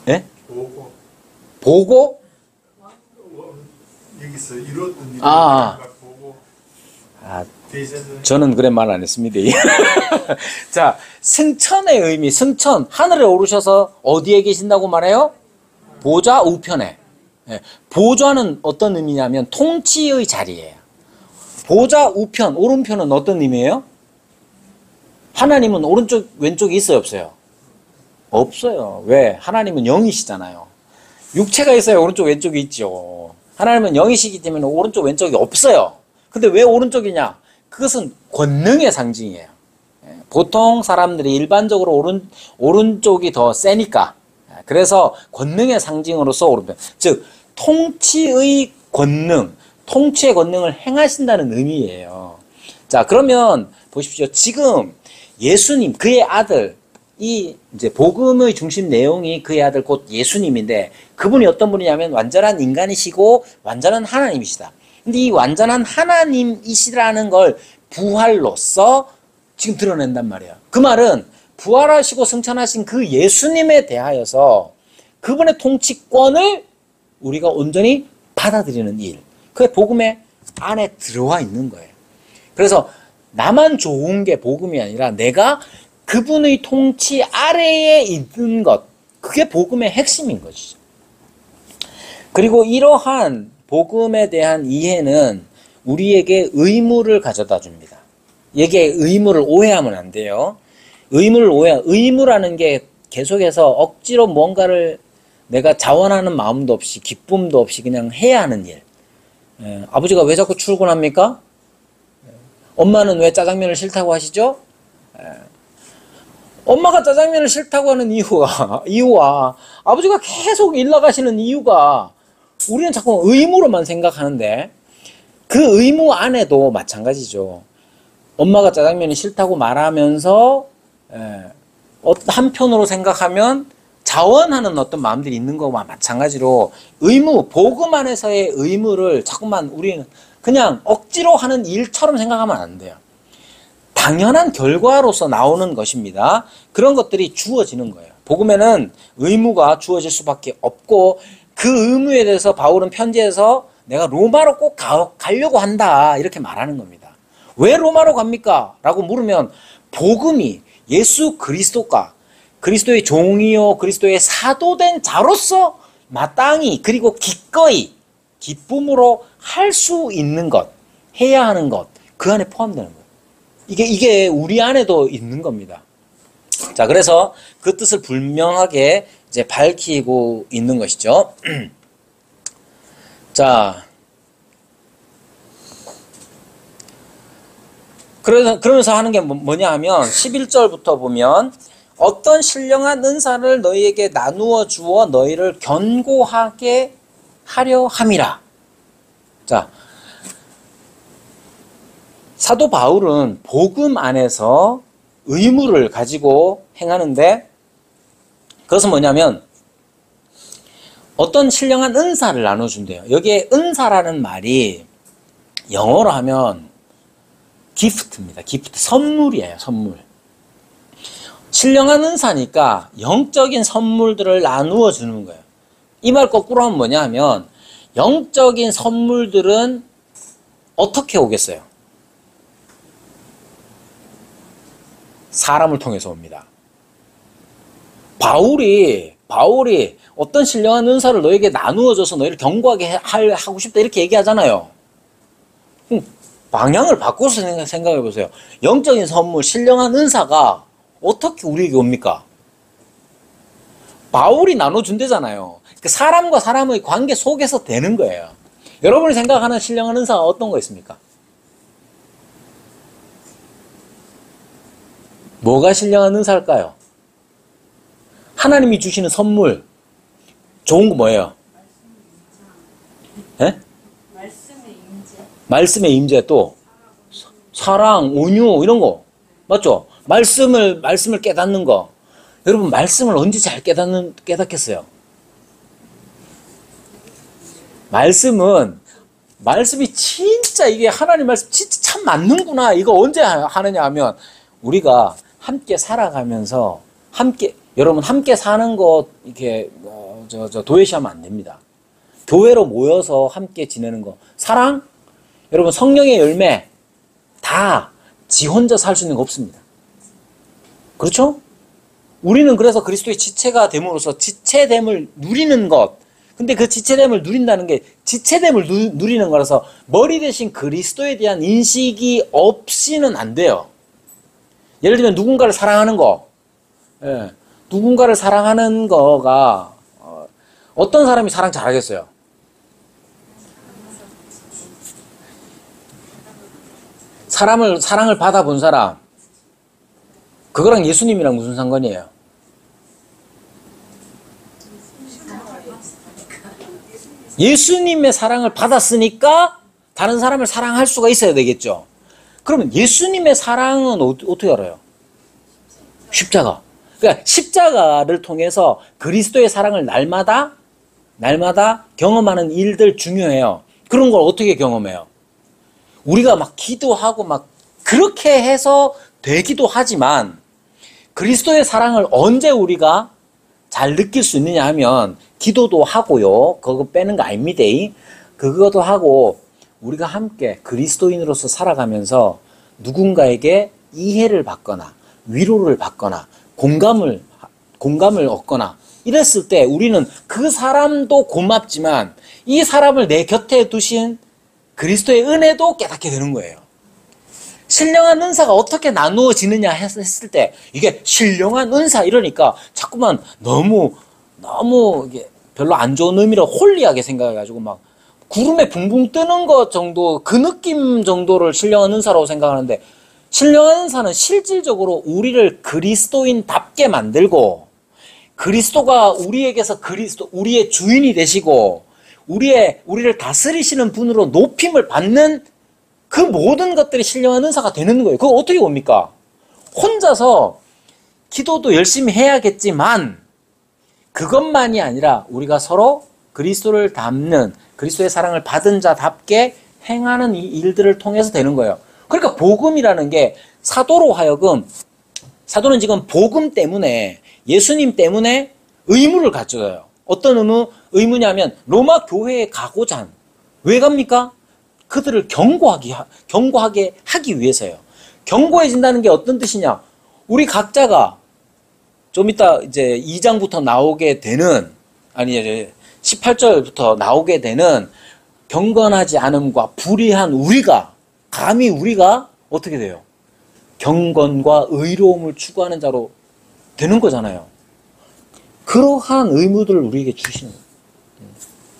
예? 보고? 여기서 이루었던 일을 보고. 저는 그래 말 안 했습니다. 자, 승천의 의미, 승천, 하늘에 오르셔서 어디에 계신다고 말해요? 보좌 우편에. 예, 보좌는 어떤 의미냐면 통치의 자리예요. 보좌 우편, 오른편은 어떤 의미예요? 하나님은 오른쪽, 왼쪽이 있어요, 없어요? 없어요. 왜? 하나님은 영이시잖아요. 육체가 있어야 오른쪽, 왼쪽이 있죠. 하나님은 영이시기 때문에 오른쪽, 왼쪽이 없어요. 근데 왜 오른쪽이냐? 그것은 권능의 상징이에요. 보통 사람들이 일반적으로 오른쪽이 더 세니까. 그래서 권능의 상징으로서 오른편. 즉, 통치의 권능, 통치의 권능을 행하신다는 의미예요. 자, 그러면 보십시오. 지금 예수님, 그의 아들, 이 이제 복음의 중심 내용이 그의 아들 곧 예수님인데, 그분이 어떤 분이냐면 완전한 인간이시고 완전한 하나님이시다. 근데 이 완전한 하나님이시라는 걸 부활로서 지금 드러낸단 말이에요. 그 말은 부활하시고 승천하신 그 예수님에 대하여서 그분의 통치권을 우리가 온전히 받아들이는 일. 그게 복음의 안에 들어와 있는 거예요. 그래서 나만 좋은 게 복음이 아니라 내가 그분의 통치 아래에 있는 것. 그게 복음의 핵심인 것이죠. 그리고 이러한 복음에 대한 이해는 우리에게 의무를 가져다 줍니다. 이게 의무를 오해하면 안 돼요. 의무라는 게 계속해서 억지로 뭔가를 내가 자원하는 마음도 없이 기쁨도 없이 그냥 해야 하는 일. 아버지가 왜 자꾸 출근합니까? 엄마는 왜 짜장면을 싫다고 하시죠? 엄마가 짜장면을 싫다고 하는 이유와 아버지가 계속 일 나가시는 이유가 우리는 자꾸 의무로만 생각하는데 그 의무 안에도 마찬가지죠. 엄마가 짜장면이 싫다고 말하면서 한편으로 생각하면 자원하는 어떤 마음들이 있는 거와 마찬가지로 의무, 복음 안에서의 의무를 자꾸만 우리는 그냥 억지로 하는 일처럼 생각하면 안 돼요. 당연한 결과로서 나오는 것입니다. 그런 것들이 주어지는 거예요. 복음에는 의무가 주어질 수밖에 없고 그 의무에 대해서 바울은 편지에서 내가 로마로 꼭 가려고 한다 이렇게 말하는 겁니다. 왜 로마로 갑니까? 라고 물으면 복음이 예수 그리스도가 그리스도의 종이요 그리스도의 사도된 자로서 마땅히 그리고 기꺼이 기쁨으로 할 수 있는 것, 해야 하는 것, 그 안에 포함되는 거예요. 이게 우리 안에도 있는 겁니다. 자, 그래서 그 뜻을 분명하게 이제 밝히고 있는 것이죠. 자, 그러면서 하는 게 뭐냐 하면 11절부터 보면 어떤 신령한 은사를 너희에게 나누어 주어 너희를 견고하게 하려 함이라. 자, 사도 바울은 복음 안에서 의무를 가지고 행하는데 그것은 뭐냐면 어떤 신령한 은사를 나눠준대요. 여기에 은사라는 말이 영어로 하면 기프트입니다. 기프트, 선물이에요. 선물. 신령한 은사니까 영적인 선물들을 나누어 주는 거예요. 이 말 거꾸로 하면 뭐냐 하면 영적인 선물들은 어떻게 오겠어요? 사람을 통해서 옵니다. 바울이 바울이 어떤 신령한 은사를 너에게 나누어줘서 너희를 견고하게 하고 싶다 이렇게 얘기하잖아요. 방향을 바꿔서 생각해 보세요. 영적인 선물, 신령한 은사가 어떻게 우리에게 옵니까? 바울이 나눠준대잖아요. 그 사람과 사람의 관계 속에서 되는 거예요. 여러분이 생각하는 신령한 은사가 어떤 거 있습니까? 뭐가 신령한 은사일까요? 하나님이 주시는 선물, 좋은 거 뭐예요? 예? 말씀의 임재, 또 사랑, 온유 이런 거 맞죠? 말씀을 깨닫는 거. 여러분 말씀을 언제 잘 깨닫겠어요? 말씀이 진짜 이게 하나님 말씀 진짜 참 맞는구나. 이거 언제 하느냐 하면 우리가 함께 살아가면서 여러분 함께 사는 것 이렇게 도외시하면 안 됩니다. 교회로 모여서 함께 지내는 거, 사랑, 여러분 성령의 열매 다 지 혼자 살 수 있는 거 없습니다. 그렇죠? 우리는 그래서 그리스도의 지체가 됨으로써 지체됨을 누리는 것. 근데 그 지체됨을 누린다는 게 지체됨을 누리는 거라서 머리 대신 그리스도에 대한 인식이 없이는 안 돼요. 예를 들면 누군가를 사랑하는 거. 예, 누군가를 사랑하는 거가 어떤 사람이 사랑 잘하겠어요? 사랑을 받아본 사람, 그거랑 예수님이랑 무슨 상관이에요? 예수님의 사랑을 받았으니까 다른 사람을 사랑할 수가 있어야 되겠죠. 그러면 예수님의 사랑은 어떻게 알아요? 십자가. 그러니까 십자가를 통해서 그리스도의 사랑을 날마다 경험하는 일들 중요해요. 그런 걸 어떻게 경험해요? 우리가 막 기도하고 막 그렇게 해서 되기도 하지만 그리스도의 사랑을 언제 우리가 잘 느낄 수 있느냐 하면 기도도 하고요. 그거 빼는 거 아닙니다. 그것도 하고 우리가 함께 그리스도인으로서 살아가면서 누군가에게 이해를 받거나 위로를 받거나 공감을 얻거나 이랬을 때 우리는 그 사람도 고맙지만 이 사람을 내 곁에 두신 그리스도의 은혜도 깨닫게 되는 거예요. 신령한 은사가 어떻게 나누어지느냐 했을 때 이게 신령한 은사 이러니까 자꾸만 너무 이게 별로 안 좋은 의미로 홀리하게 생각해가지고 막 구름에 붕붕 뜨는 것 정도 그 느낌 정도를 신령한 은사라고 생각하는데 신령한 은사는 실질적으로 우리를 그리스도인답게 만들고 그리스도가 우리에게서 우리의 주인이 되시고 우리를 다스리시는 분으로 높임을 받는 그 모든 것들이 신령한 은사가 되는 거예요. 그거 어떻게 옵니까? 혼자서 기도도 열심히 해야겠지만 그것만이 아니라 우리가 서로 그리스도를 닮는 그리스도의 사랑을 받은 자답게 행하는 이 일들을 통해서 되는 거예요. 그러니까 복음이라는 게 사도는 지금 복음 때문에 예수님 때문에 의무를 가져요. 어떤 의무냐면 로마 교회에 가고자 한. 왜 갑니까? 그들을 견고하게 하기 위해서요. 견고해진다는 게 어떤 뜻이냐? 우리 각자가 좀 이따 이제 2장부터 나오게 되는, 아니, 이제 18절부터 나오게 되는 경건하지 않음과 불의한 감히 우리가 어떻게 돼요? 경건과 의로움을 추구하는 자로 되는 거잖아요. 그러한 의무들을 우리에게 주시는 거예요.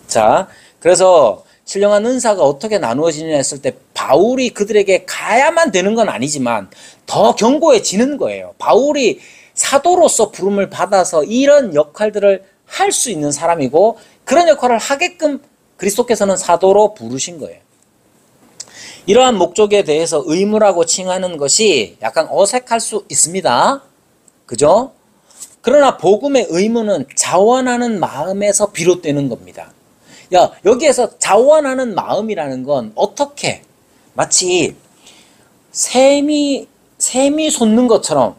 자, 그래서 신령한 은사가 어떻게 나누어지느냐 했을 때 바울이 그들에게 가야만 되는 건 아니지만 더 견고해지는 거예요. 바울이 사도로서 부름을 받아서 이런 역할들을 할 수 있는 사람이고 그런 역할을 하게끔 그리스도께서는 사도로 부르신 거예요. 이러한 목적에 대해서 의무라고 칭하는 것이 약간 어색할 수 있습니다. 그죠? 그러나 복음의 의무는 자원하는 마음에서 비롯되는 겁니다. 여기에서 자원하는 마음이라는 건 어떻게 마치 샘이 솟는 것처럼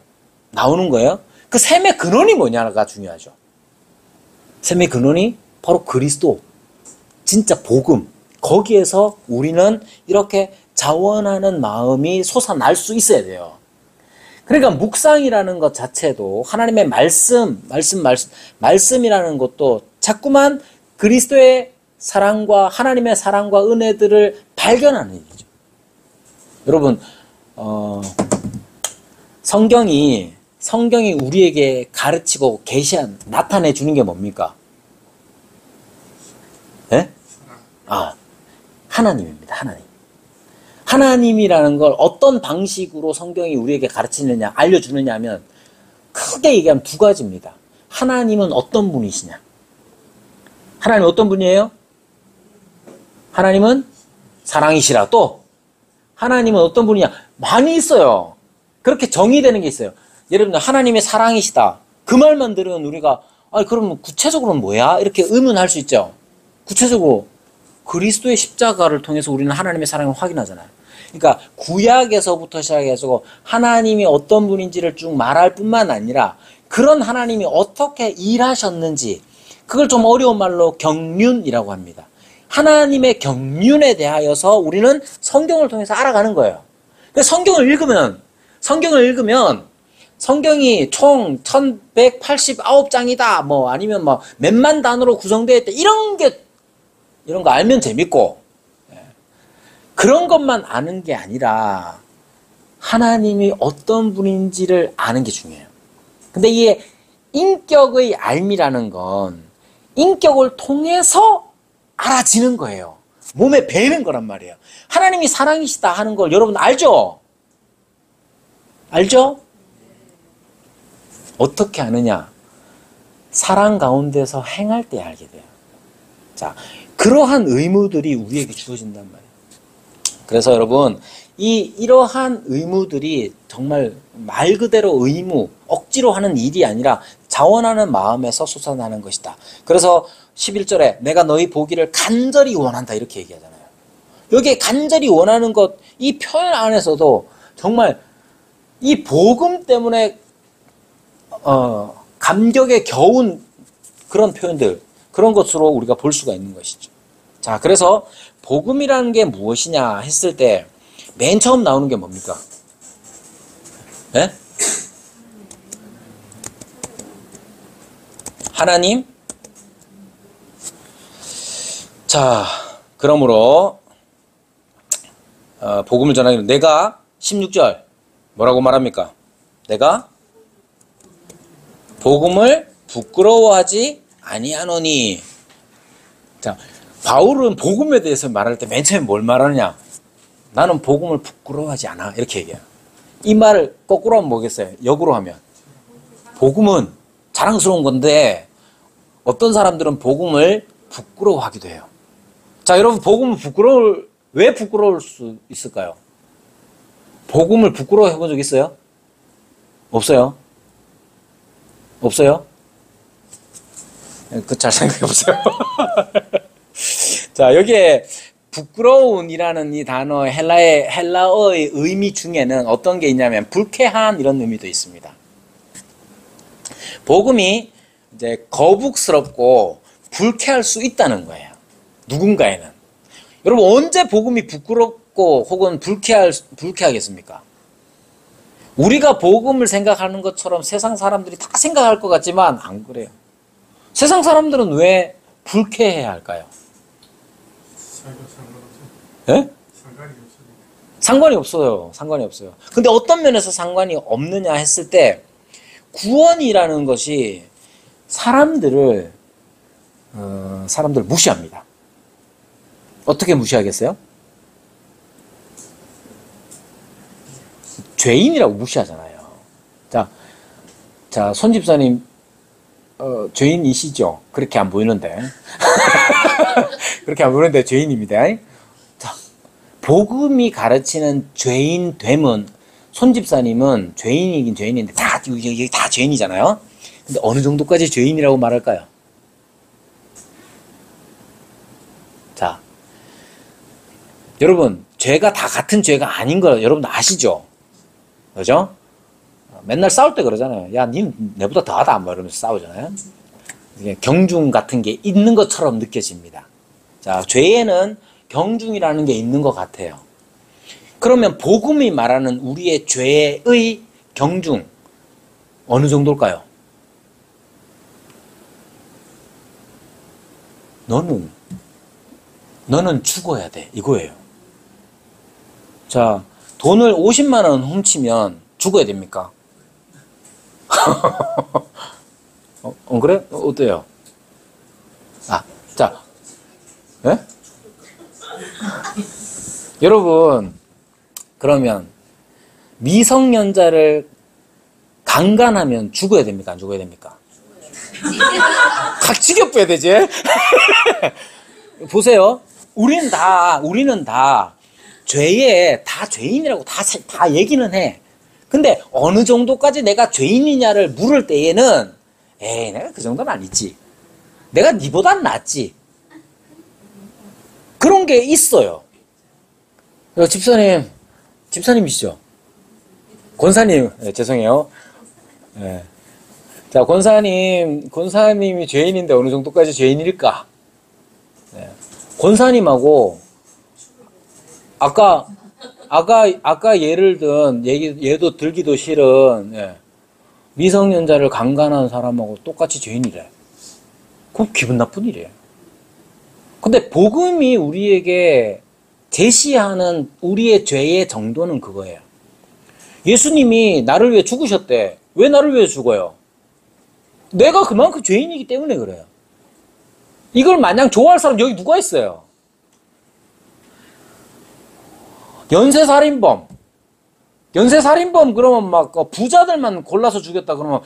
나오는 거예요. 그 샘의 근원이 뭐냐가 중요하죠. 샘의 근원이 바로 그리스도, 진짜 복음. 거기에서 우리는 이렇게 자원하는 마음이 솟아날 수 있어야 돼요. 그러니까 묵상이라는 것 자체도 하나님의 말씀이라는 것도 자꾸만 그리스도의 사랑과 하나님의 사랑과 은혜들을 발견하는 일이죠. 여러분, 성경이 우리에게 가르치고 나타내 주는 게 뭡니까? 네? 하나님입니다. 하나님이라는 걸 어떤 방식으로 성경이 우리에게 가르치느냐, 알려주느냐 하면 크게 얘기하면 두 가지입니다. 하나님은 어떤 분이시냐? 하나님은 어떤 분이에요? 하나님은 사랑이시라. 또 하나님은 어떤 분이냐? 많이 있어요. 그렇게 정의되는 게 있어요. 예를 들면 하나님의 사랑이시다. 그 말만 들으면 우리가 그럼 구체적으로는 뭐야? 이렇게 의문할 수 있죠. 구체적으로 그리스도의 십자가를 통해서 우리는 하나님의 사랑을 확인하잖아요. 그러니까 구약에서부터 시작해서 하나님이 어떤 분인지를 쭉 말할 뿐만 아니라 그런 하나님이 어떻게 일하셨는지, 그걸 좀 어려운 말로 경륜이라고 합니다. 하나님의 경륜에 대하여서 우리는 성경을 통해서 알아가는 거예요. 그래서 성경을 읽으면 성경이 총 1189장이다. 아니면 몇만 단어로 구성되어 있다. 이런 거 알면 재밌고, 그런 것만 아는 게 아니라 하나님이 어떤 분인지를 아는 게 중요해요. 근데 이게 인격의 알미라는 건 인격을 통해서 알아지는 거예요. 몸에 배는 거란 말이에요. 하나님이 사랑이시다 하는 걸 여러분 알죠? 알죠? 어떻게 아느냐? 사랑 가운데서 행할 때 알게 돼요. 자, 그러한 의무들이 우리에게 주어진단 말이에요. 그래서 여러분, 이러한 의무들이 정말 말 그대로 의무, 억지로 하는 일이 아니라 자원하는 마음에서 솟아나는 것이다. 그래서 11절에 내가 너희 보기를 간절히 원한다 이렇게 얘기하잖아요. 여기에 간절히 원하는 것, 이 표현 안에서도 정말 이 복음 때문에 감격에 겨운 그런 표현들, 그런 것으로 우리가 볼 수가 있는 것이죠. 자, 그래서 복음이라는 게 무엇이냐 했을 때 맨 처음 나오는 게 뭡니까? 네? 하나님? 자, 그러므로 복음을 전하기로 내가 16절 뭐라고 말합니까? 내가 복음을 부끄러워하지 아니하노니. 자, 바울은 복음에 대해서 말할 때 맨 처음에 뭘 말하느냐? 나는 복음을 부끄러워하지 않아. 이렇게 얘기해요. 이 말을 거꾸로 하면 뭐겠어요? 역으로 하면. 복음은 자랑스러운 건데 어떤 사람들은 복음을 부끄러워하기도 해요. 자, 여러분, 복음은 왜 부끄러울 수 있을까요? 복음을 부끄러워해 본 적 있어요? 없어요? 없어요? 잘 생각해 보세요. 자, 여기에 부끄러운이라는 이 단어 헬라어의 의미 중에는 어떤 게 있냐면 불쾌한 이런 의미도 있습니다. 복음이 이제 거북스럽고 불쾌할 수 있다는 거예요. 누군가에는. 여러분, 언제 복음이 부끄럽고 혹은 불쾌하겠습니까? 우리가 복음을 생각하는 것처럼 세상 사람들이 다 생각할 것 같지만 안 그래요. 세상 사람들은 왜 불쾌해야 할까요? 예? 상관이 없어요. 상관이 없어요. 근데 어떤 면에서 상관이 없느냐 했을 때 구원이라는 것이 사람들을 무시합니다. 어떻게 무시하겠어요? 죄인이라고 무시하잖아요. 자, 손 집사님, 죄인이시죠? 그렇게 안 보이는데. 그렇게 안 보이는데 죄인입니다. 자, 복음이 가르치는 죄인됨은, 손 집사님은 죄인이긴 죄인인데, 여기 다 죄인이잖아요? 근데 어느 정도까지 죄인이라고 말할까요? 자, 여러분, 죄가 다 같은 죄가 아닌 거 여러분 아시죠? 그죠? 맨날 싸울 때 그러잖아요. 야, 니 내보다 더하다. 이러면서 싸우잖아요. 경중 같은 게 있는 것처럼 느껴집니다. 자, 죄에는 경중이라는 게 있는 것 같아요. 그러면 복음이 말하는 우리의 죄의 경중 어느 정도일까요? 너는 죽어야 돼. 이거예요. 자, 돈을 50만 원 훔치면 죽어야 됩니까? 그래? 어때요? 자, 예? 여러분, 그러면 미성년자를 강간하면 죽어야 됩니까? 안 죽어야 됩니까? 각 죽여줘야 되지? 보세요. 우리는 다 죄에 다 죄인이라고 다 얘기는 해. 근데 어느 정도까지 내가 죄인이냐를 물을 때에는 에이, 내가 그 정도는 아니지. 내가 니보단 낫지. 그런 게 있어요. 집사님이시죠? 권사님, 죄송해요. 네. 자, 권사님이 죄인인데 어느 정도까지 죄인일까? 네. 권사님하고, 아까 예를 든, 얘도 들기도 싫은, 미성년자를 강간한 사람하고 똑같이 죄인이래. 그럼 기분 나쁜 일이에요. 근데 복음이 우리에게 제시하는 우리의 죄의 정도는 그거예요. 예수님이 나를 위해 죽으셨대. 왜 나를 위해 죽어요? 내가 그만큼 죄인이기 때문에 그래요. 이걸 마냥 좋아할 사람 여기 누가 있어요? 연쇄살인범 그러면 막 부자들만 골라서 죽였다 그러면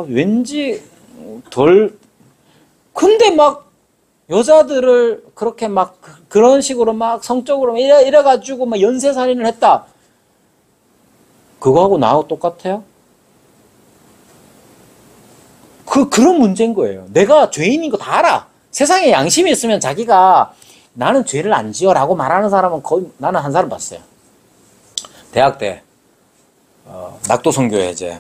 왠지 덜. 근데 막 여자들을 그렇게 막 그런 식으로 막 성적으로 이래가지고 막 연쇄살인을 했다. 그거하고 나하고 똑같아요? 그런 문제인 거예요. 내가 죄인인 거 다 알아. 세상에 양심이 있으면 자기가 나는 죄를 안 지어라고 말하는 사람은 거의 나는 한 사람 봤어요. 대학 때 낙도선교회 이제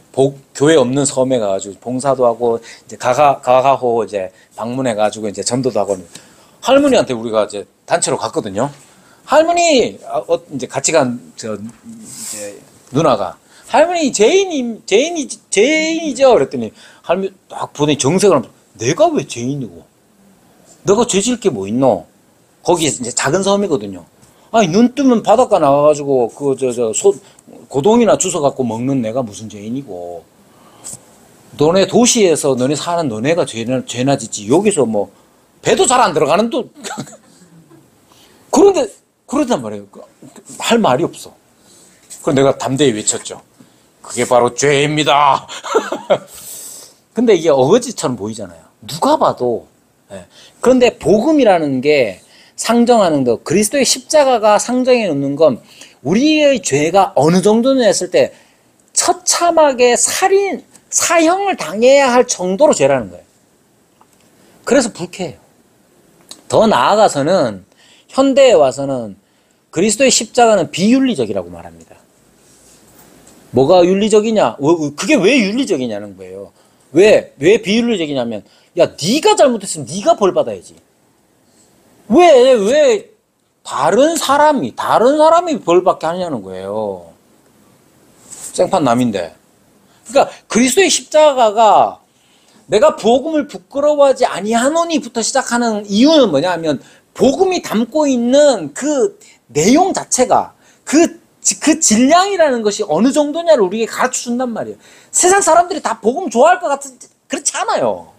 교회 없는 섬에 가가지고 봉사도 하고 이제 가가호 이제 방문해가지고 이제 전도도 하고 할머니한테 우리가 이제 단체로 갔거든요. 할머니 이제 같이 간 이제 누나가 할머니 죄인이죠 그랬더니 할머니 딱 보더니 정색을 하면서 내가 왜 죄인이고 너가 죄 지을 게 뭐 있노? 거기 이제 작은 섬이거든요. 아니 눈 뜨면 바닷가 나와가지고 고동이나 주워 갖고 먹는 내가 무슨 죄인이고 너네 도시에서 너네 사는 너네가 죄나 짓지 여기서 뭐 배도 잘 안 들어가는 또 그런데 그러단 말이에요. 할 말이 없어. 그래서 내가 담대히 외쳤죠. 그게 바로 죄입니다. 근데 이게 어거지처럼 보이잖아요. 누가 봐도. 그런데 복음이라는 게 상정하는 것, 그리스도의 십자가가 상정해 놓는 건 우리의 죄가 어느 정도는 했을 때 처참하게 사형을 당해야 할 정도로 죄라는 거예요. 그래서 불쾌해요. 더 나아가서는 현대에 와서는 그리스도의 십자가는 비윤리적이라고 말합니다. 뭐가 윤리적이냐? 그게 왜 윤리적이냐는 거예요. 왜 비윤리적이냐면 야, 네가 잘못했으면 네가 벌 받아야지. 왜 다른 사람이 벌 받게 하냐는 거예요. 생판 남인데. 그러니까 그리스도의 십자가가 내가 복음을 부끄러워하지 아니하노니부터 시작하는 이유는 뭐냐면 복음이 담고 있는 그 내용 자체가 그 질량이라는 것이 어느 정도냐를 우리에게 가르쳐 준단 말이에요. 세상 사람들이 다 복음 좋아할 것 같은지 그렇지 않아요.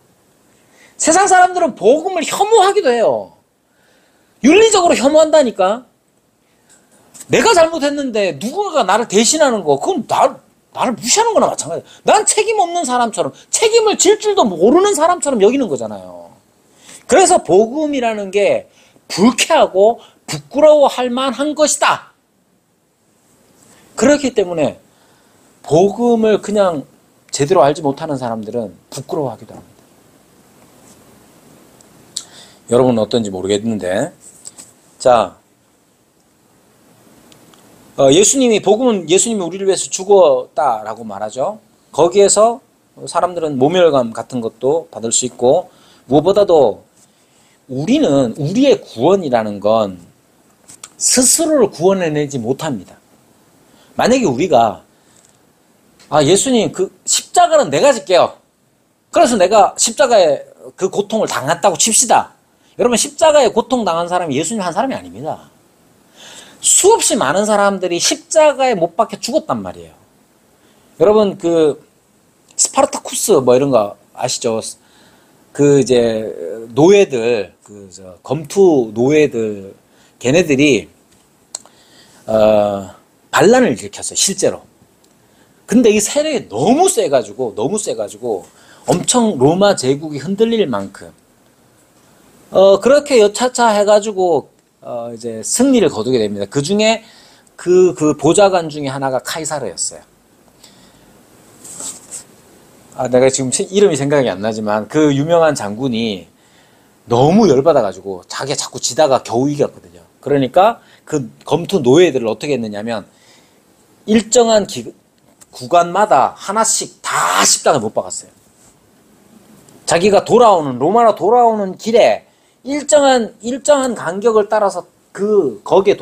세상 사람들은 복음을 혐오하기도 해요. 윤리적으로 혐오한다니까. 내가 잘못했는데 누군가가 나를 대신하는 거 그건 나를 무시하는 거나 마찬가지야. 난 책임 없는 사람처럼 책임을 질 줄도 모르는 사람처럼 여기는 거잖아요. 그래서 복음이라는 게 불쾌하고 부끄러워할 만한 것이다. 그렇기 때문에 복음을 그냥 제대로 알지 못하는 사람들은 부끄러워하기도 합니다. 여러분은 어떤지 모르겠는데, 자, 복음은 예수님이 우리를 위해서 죽었다라고 말하죠. 거기에서 사람들은 모멸감 같은 것도 받을 수 있고, 무엇보다도 우리의 구원이라는 건 스스로를 구원해내지 못합니다. 만약에 우리가 아, 예수님, 그 십자가는 내가 질게요. 그래서 내가 십자가에 그 고통을 당했다고 칩시다. 여러분, 십자가에 고통 당한 사람이 예수님 한 사람이 아닙니다. 수없이 많은 사람들이 십자가에 못 박혀 죽었단 말이에요. 여러분, 그 스파르타쿠스 뭐 이런 거 아시죠? 그 이제 노예들, 검투 노예들, 걔네들이 반란을 일으켰어요, 실제로. 근데 이 세력이 너무 세가지고 엄청 로마 제국이 흔들릴 만큼 그렇게 여차차 해가지고 이제 승리를 거두게 됩니다. 그 중에 그 보좌관 중에 하나가 카이사르였어요. 아, 내가 지금 이름이 생각이 안 나지만 그 유명한 장군이 너무 열받아가지고 자기가 자꾸 지다가 겨우 이겼거든요. 그러니까 그 검투 노예들을 어떻게 했느냐면 일정한 구간마다 하나씩 다 십자가 못 박았어요. 자기가 로마로 돌아오는 길에 일정한 간격을 따라서 거기에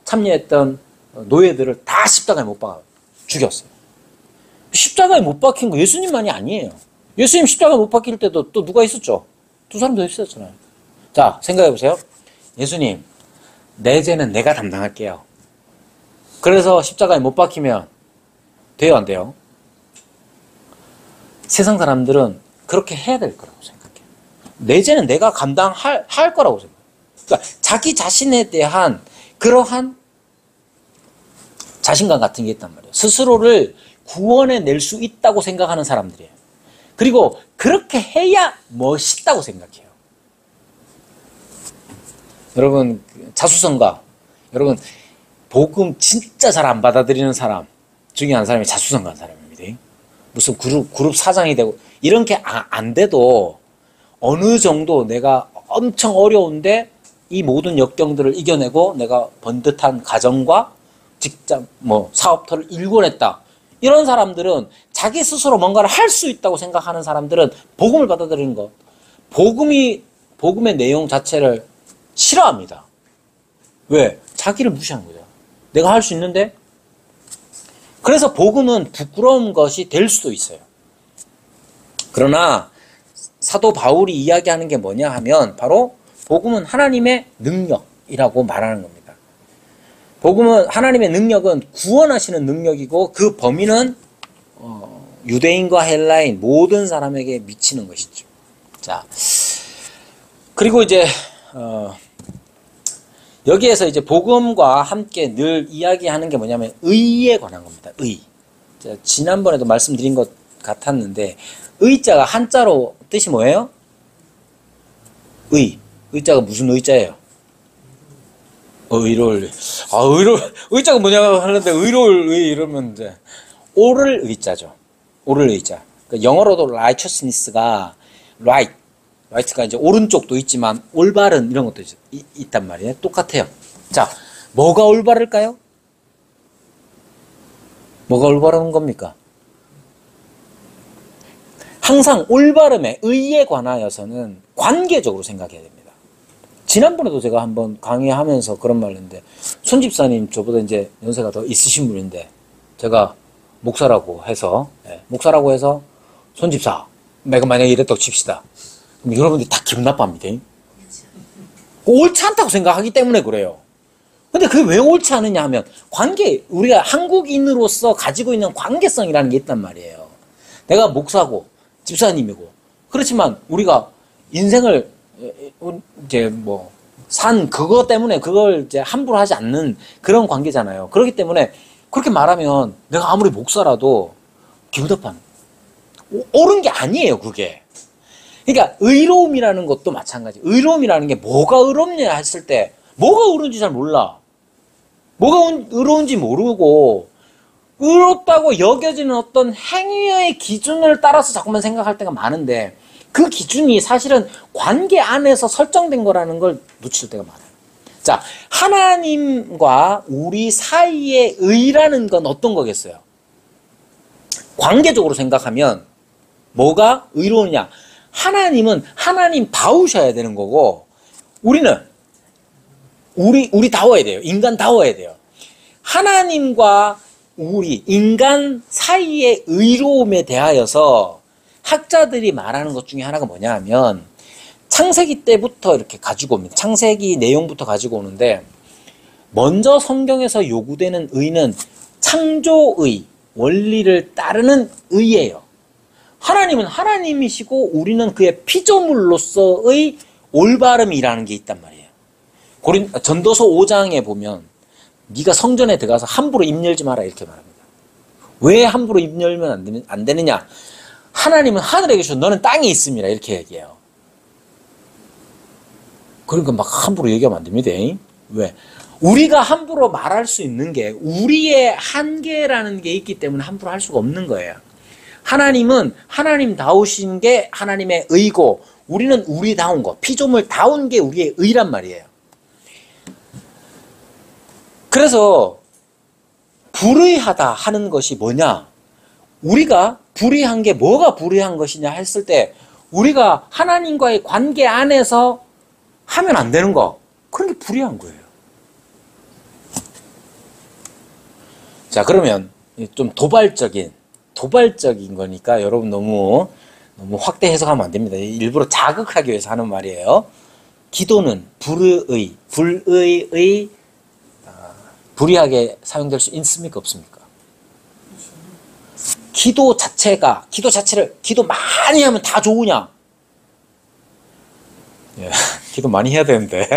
참여했던 노예들을 다 십자가에 못 박아 죽였어요. 십자가에 못 박힌 거 예수님만이 아니에요. 예수님 십자가에 못 박힐 때도 또 누가 있었죠? 두 사람 더 있었잖아요. 자, 생각해 보세요. 예수님, 내 죄는 내가 담당할게요. 그래서 십자가에 못 박히면 돼요, 안 돼요? 세상 사람들은 그렇게 해야 될 거라고 생각해요. 내 죄는 내가 감당할 거라고 생각해요. 그러니까 자기 자신에 대한 그러한 자신감 같은 게 있단 말이에요. 스스로를 구원해낼 수 있다고 생각하는 사람들이에요. 그리고 그렇게 해야 멋있다고 생각해요. 여러분, 자수성가. 여러분, 복음 진짜 잘 안 받아들이는 사람 중에 한 사람이 자수성가한 사람입니다. 무슨 그룹 사장이 되고 이런 게 안 돼도 어느 정도 내가 엄청 어려운데 이 모든 역경들을 이겨내고 내가 번듯한 가정과 직장, 사업터를 일궈냈다. 이런 사람들은 자기 스스로 뭔가를 할 수 있다고 생각하는 사람들은 복음을 받아들이는 것, 복음의 내용 자체를 싫어합니다. 왜? 자기를 무시하는 거죠. 내가 할 수 있는데? 그래서 복음은 부끄러운 것이 될 수도 있어요. 그러나 사도 바울이 이야기하는 게 뭐냐 하면 바로 복음은 하나님의 능력이라고 말하는 겁니다. 복음은 하나님의 능력은 구원하시는 능력이고 그 범위는 유대인과 헬라인 모든 사람에게 미치는 것이죠. 자, 그리고 이제 여기에서 이제 복음과 함께 늘 이야기하는 게 뭐냐면 의에 관한 겁니다. 의. 자, 지난번에도 말씀드린 것 같았는데 의자가 한자로 뜻이 뭐예요? 의. 의자가 무슨 의자예요? 의로울. 의자가 뭐냐고 하는데 의로울 의 이러면 이제 옳을 의자죠. 옳을 의자. 그러니까 영어로도 righteousness가 right가 이제 오른쪽도 있지만 올바른 이런 것도 있단 말이에요. 똑같아요. 자, 뭐가 올바를까요? 뭐가 올바른 겁니까? 항상 올바름에 의에 관하여서는 관계적으로 생각해야 됩니다. 지난번에도 제가 한번 강의하면서 그런 말을 했는데 손 집사님 저보다 이제 연세가 더 있으신 분인데 제가 목사라고 해서 손 집사 내가 만약에 이랬다고 칩시다. 그럼 여러분들이 다 기분 나빠합니다. 옳지 않다고 생각하기 때문에 그래요. 근데 그게 왜 옳지 않느냐 하면 우리가 한국인으로서 가지고 있는 관계성이라는 게 있단 말이에요. 내가 목사고 집사님이고 그렇지만 우리가 인생을 이제 산 그거 때문에 그걸 이제 함부로 하지 않는 그런 관계잖아요. 그렇기 때문에 그렇게 말하면 내가 아무리 목사라도 기분 나빠하는 옳은 게 아니에요, 그게. 그러니까 의로움이라는 것도 마찬가지. 의로움이라는 게 뭐가 의롭냐 했을 때 뭐가 의로운지 잘 몰라. 뭐가 의로운지 모르고 의롭다고 여겨지는 어떤 행위의 기준을 따라서 자꾸만 생각할 때가 많은데 그 기준이 사실은 관계 안에서 설정된 거라는 걸 놓칠 때가 많아요. 자, 하나님과 우리 사이의 의라는 건 어떤 거겠어요? 관계적으로 생각하면 뭐가 의로우냐? 하나님은 하나님 다우셔야 되는 거고 우리는 우리다워야 돼요. 인간다워야 돼요. 하나님과 우리 인간 사이의 의로움에 대하여서 학자들이 말하는 것 중에 하나가 뭐냐 하면 창세기 때부터 이렇게 가지고 옵니다. 창세기 내용부터 가지고 오는데 먼저 성경에서 요구되는 의는 창조의 원리를 따르는 의예요. 하나님은 하나님이시고 우리는 그의 피조물로서의 올바름이라는 게 있단 말이에요. 전도서 5장에 보면 네가 성전에 들어가서 함부로 입 열지 마라 이렇게 말합니다. 왜 함부로 입 열면 안 되느냐? 하나님은 하늘에 계시고 너는 땅에 있습니다. 이렇게 얘기해요. 그러니까 막 함부로 얘기하면 안 됩니다. 왜? 우리가 함부로 말할 수 있는 게 우리의 한계라는 게 있기 때문에 함부로 할 수가 없는 거예요. 하나님은 하나님다우신 게 하나님의 의고 우리는 우리다운 거, 피조물다운 게 우리의 의란 말이에요. 그래서 불의하다 하는 것이 뭐냐? 우리가 불의한 게 뭐가 불의한 것이냐 했을 때 우리가 하나님과의 관계 안에서 하면 안 되는 거, 그런 게 불의한 거예요. 자, 그러면 좀 도발적인 거니까 여러분 너무 확대 해석하면 안 됩니다. 일부러 자극하기 위해서 하는 말이에요. 기도는 불의하게 사용될 수 있습니까? 없습니까? 기도 많이 하면 다 좋으냐? 예, 기도 많이 해야 되는데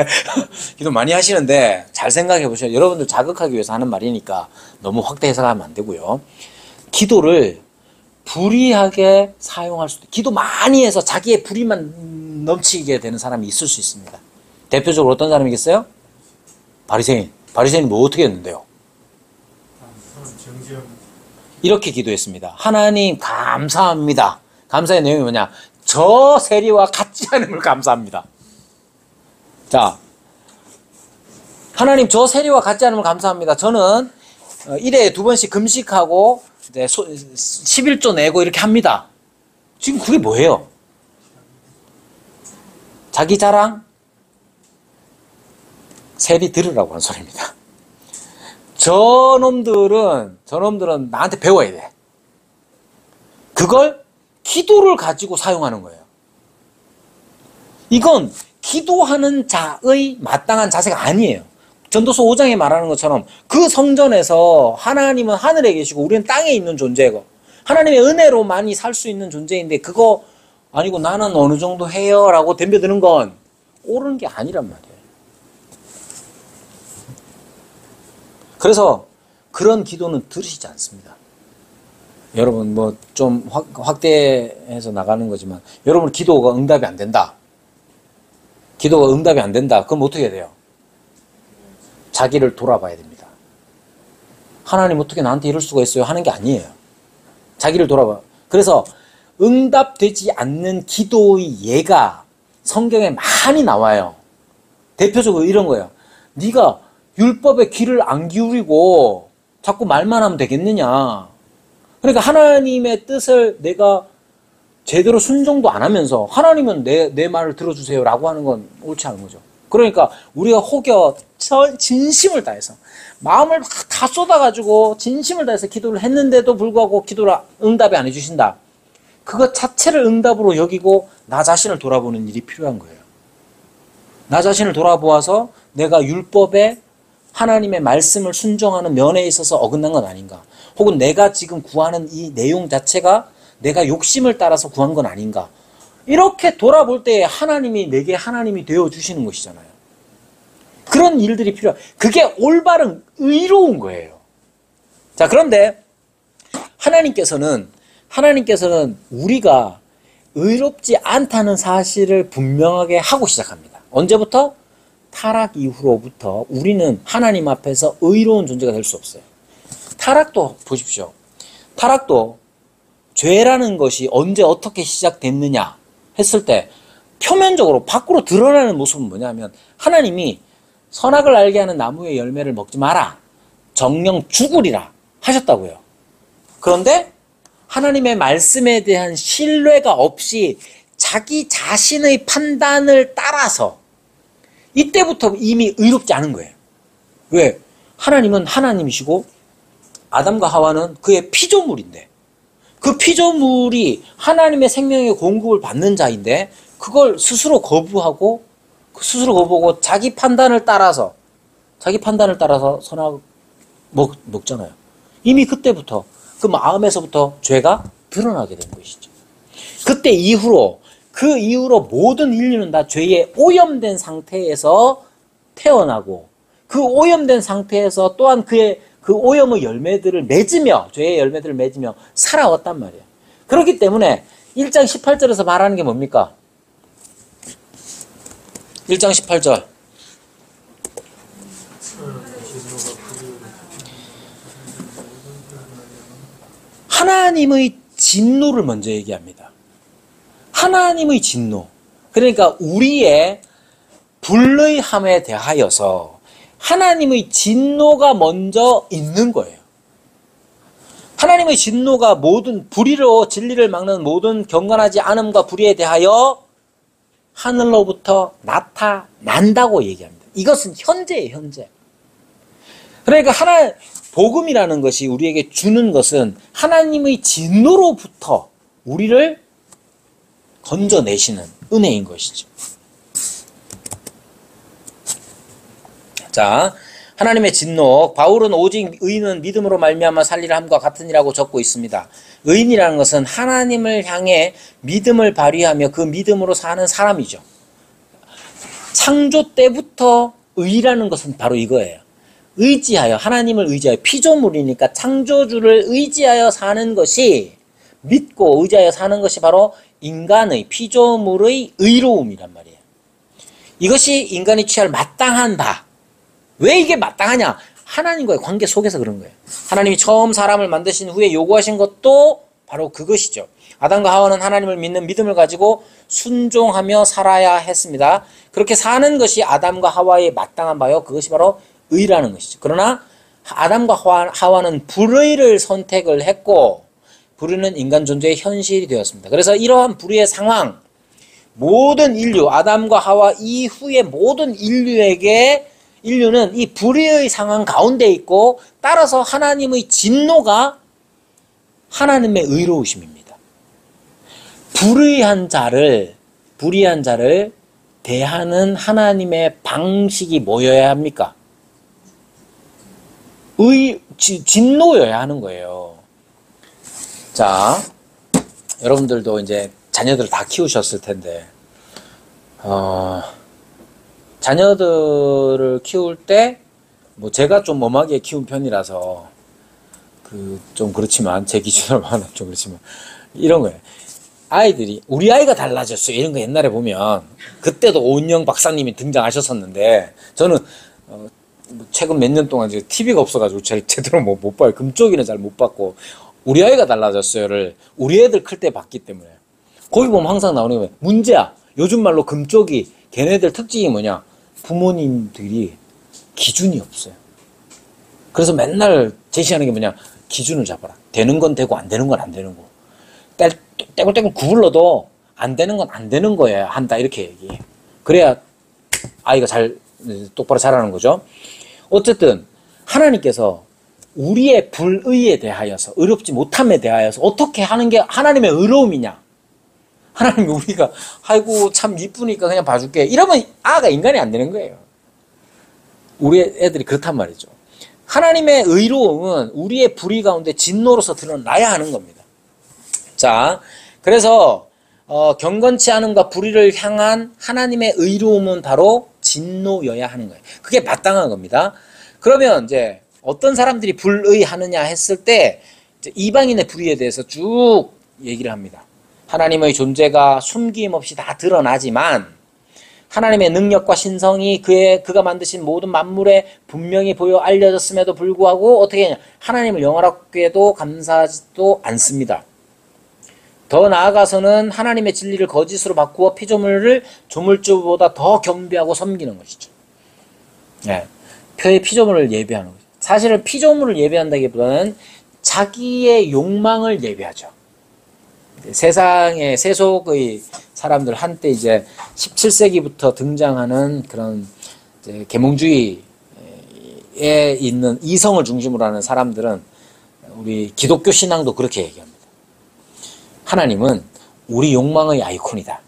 기도 많이 하시는데 잘 생각해 보세요. 여러분들 자극하기 위해서 하는 말이니까 너무 확대 해석하면 안 되고요. 기도를 불의하게 사용할 수도, 기도 많이 해서 자기의 불의만 넘치게 되는 사람이 있을 수 있습니다. 대표적으로 어떤 사람이겠어요? 바리새인이 뭐 어떻게 했는데요? 이렇게 기도했습니다. 하나님 감사합니다. 감사의 내용이 뭐냐? 저 세리와 같지 않음을 감사합니다. 자, 하나님 저 세리와 같지 않음을 감사합니다. 저는 1회에 2번씩 금식하고 이제 11조 내고 이렇게 합니다. 지금 그게 뭐예요? 자기 자랑? 세리 들으라고 하는 소리입니다. 저놈들은 나한테 배워야 돼. 그걸 기도를 가지고 사용하는 거예요. 이건 기도하는 자의 마땅한 자세가 아니에요. 전도서 5장에 말하는 것처럼 그 성전에서 하나님은 하늘에 계시고 우리는 땅에 있는 존재고 하나님의 은혜로만이 살 수 있는 존재인데 그거 아니고 나는 어느 정도 해요 라고 덤벼드는 건 옳은 게 아니란 말이에요. 그래서 그런 기도는 들으시지 않습니다. 여러분 뭐 좀 확대해서 나가는 거지만 여러분 기도가 응답이 안 된다. 기도가 응답이 안 된다. 그럼 어떻게 해야 돼요? 자기를 돌아봐야 됩니다. 하나님 어떻게 나한테 이럴 수가 있어요? 하는 게 아니에요. 자기를 돌아봐. 그래서 응답되지 않는 기도의 예가 성경에 많이 나와요. 대표적으로 이런 거예요. 네가 율법에 귀를 안 기울이고 자꾸 말만 하면 되겠느냐. 그러니까 하나님의 뜻을 내가 제대로 순종도 안 하면서 하나님은 내 말을 들어주세요 라고 하는 건 옳지 않은 거죠. 그러니까 우리가 혹여 진심을 다해서 마음을 다 쏟아가지고 진심을 다해서 기도를 했는데도 불구하고 기도를 응답이 안 해주신다. 그것 자체를 응답으로 여기고 나 자신을 돌아보는 일이 필요한 거예요. 나 자신을 돌아보아서 내가 율법에 하나님의 말씀을 순종하는 면에 있어서 어긋난 건 아닌가. 혹은 내가 지금 구하는 이 내용 자체가 내가 욕심을 따라서 구한 건 아닌가. 이렇게 돌아볼 때 하나님이 내게 하나님이 되어주시는 것이잖아요. 그런 일들이 필요해요. 그게 올바른 의로운 거예요. 자, 그런데 하나님께서는 우리가 의롭지 않다는 사실을 분명하게 하고 시작합니다. 언제부터? 타락 이후로부터 우리는 하나님 앞에서 의로운 존재가 될 수 없어요. 타락도 보십시오. 타락도 죄라는 것이 언제 어떻게 시작됐느냐 했을 때 표면적으로 밖으로 드러나는 모습은 뭐냐면 하나님이 선악을 알게 하는 나무의 열매를 먹지 마라. 정령 죽으리라 하셨다고요. 그런데 하나님의 말씀에 대한 신뢰가 없이 자기 자신의 판단을 따라서 이때부터 이미 의롭지 않은 거예요. 왜? 하나님은 하나님이시고 아담과 하와는 그의 피조물인데 그 피조물이 하나님의 생명의 공급을 받는 자인데 그걸 스스로 거부하고 자기 판단을 따라서 선악 먹잖아요. 이미 그때부터 그 마음에서부터 죄가 드러나게 된 것이죠. 그 이후로 모든 인류는 다 죄에 오염된 상태에서 태어나고 그 오염된 상태에서 또한 그의 그 오염의 죄의 열매들을 맺으며 살아왔단 말이에요. 그렇기 때문에 1장 18절에서 말하는 게 뭡니까? 1장 18절. 하나님의 진노를 먼저 얘기합니다. 하나님의 진노. 그러니까 우리의 불의함에 대하여서 하나님의 진노가 먼저 있는 거예요. 하나님의 진노가 모든 불의로 진리를 막는 모든 경건하지 않음과 불의에 대하여 하늘로부터 나타난다고 얘기합니다. 이것은 현재예요, 현재. 그러니까 복음이라는 것이 우리에게 주는 것은 하나님의 진노로부터 우리를 건져내시는 은혜인 것이죠. 자, 하나님의 진노. 바울은 오직 의인은 믿음으로 말미암아 살리라 함과 같으니라고 적고 있습니다. 의인이라는 것은 하나님을 향해 믿음을 발휘하며 그 믿음으로 사는 사람이죠. 창조 때부터 의라는 것은 바로 이거예요. 하나님을 의지하여, 피조물이니까 창조주를 의지하여 사는 것이, 믿고 의지하여 사는 것이 바로 인간의, 피조물의 의로움이란 말이에요. 이것이 인간이 취할 마땅한 바. 왜 이게 마땅하냐? 하나님과의 관계 속에서 그런 거예요. 하나님이 처음 사람을 만드신 후에 요구하신 것도 바로 그것이죠. 아담과 하와는 하나님을 믿는 믿음을 가지고 순종하며 살아야 했습니다. 그렇게 사는 것이 아담과 하와의 마땅한 바요. 그것이 바로 의라는 것이죠. 그러나 아담과 하와는 불의를 선택을 했고 불의는 인간 존재의 현실이 되었습니다. 그래서 이러한 불의의 상황, 모든 인류, 아담과 하와 이후의 모든 인류는 이 불의의 상황 가운데 있고 따라서 하나님의 진노가 하나님의 의로우심입니다. 불의한 자를 대하는 하나님의 방식이 뭐여야 합니까? 진노여야 하는 거예요. 자, 여러분들도 이제 자녀들 다 키우셨을 텐데, 자녀들을 키울 때, 뭐 제가 좀 엄하게 키운 편이라서, 좀 그렇지만, 제 기준으로 말하면 좀 그렇지만, 이런 거예요. 우리 아이가 달라졌어요. 이런 거 옛날에 보면, 그때도 오은영 박사님이 등장하셨었는데, 저는, 최근 몇 년 동안 이제 TV가 없어가지고 제대로 못 봐요. 금쪽이는 잘 못 봤고, 우리 아이가 달라졌어요를 우리 애들 클 때 봤기 때문에. 거기 보면 항상 나오는 게 문제야. 요즘 말로 금쪽이, 걔네들 특징이 뭐냐? 부모님들이 기준이 없어요. 그래서 맨날 제시하는 게 뭐냐? 기준을 잡아라. 되는 건 되고 안 되는 건 안 되는 거. 떼굴떼굴 구불러도 안 되는 건 안 되는 거야 한다 이렇게 얘기해. 그래야 아이가 똑바로 자라는 거죠. 어쨌든 하나님께서 우리의 불의에 대하여서, 의롭지 못함에 대하여서 어떻게 하는 게 하나님의 의로움이냐? 하나님이 우리가 아이고 참 이쁘니까 그냥 봐줄게 이러면 아가 인간이 안 되는 거예요. 우리 애들이 그렇단 말이죠. 하나님의 의로움은 우리의 불의 가운데 진노로서 드러나야 하는 겁니다. 자, 그래서 경건치 않음과 불의를 향한 하나님의 의로움은 바로 진노여야 하는 거예요. 그게 마땅한 겁니다. 그러면 이제 어떤 사람들이 불의하느냐 했을 때 이제 이방인의 불의에 대해서 쭉 얘기를 합니다. 하나님의 존재가 숨김없이 다 드러나지만 하나님의 능력과 신성이 그가 만드신 모든 만물에 분명히 보여 알려졌음에도 불구하고 어떻게 하냐? 하나님을 영원하게도 감사하지도 않습니다. 더 나아가서는 하나님의 진리를 거짓으로 바꾸어 피조물을 조물주보다 더 겸비하고 섬기는 것이죠. 네. 표의 피조물을 예배하는 거죠. 사실은 피조물을 예배한다기보다는 자기의 욕망을 예배하죠. 세상의 세속의 사람들 한때 이제 17세기부터 등장하는 그런 이제 계몽주의에 있는 이성을 중심으로 하는 사람들은 우리 기독교 신앙도 그렇게 얘기합니다. 하나님은 우리 욕망의 아이콘이다.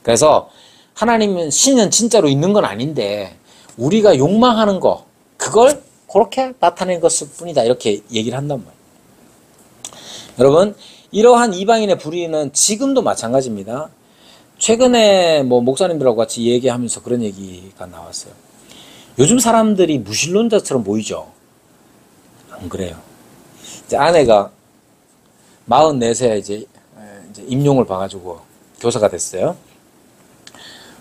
그래서 하나님은 신은 진짜로 있는 건 아닌데 우리가 욕망하는 거 그걸 그렇게 나타낸 것일 뿐이다. 이렇게 얘기를 한단 말이에요. 여러분 이러한 이방인의 불의는 지금도 마찬가지입니다. 최근에 뭐 목사님들하고 같이 얘기하면서 그런 얘기가 나왔어요. 요즘 사람들이 무신론자처럼 보이죠? 안 그래요. 이제 아내가 44세 이제 임용을 봐가지고 교사가 됐어요.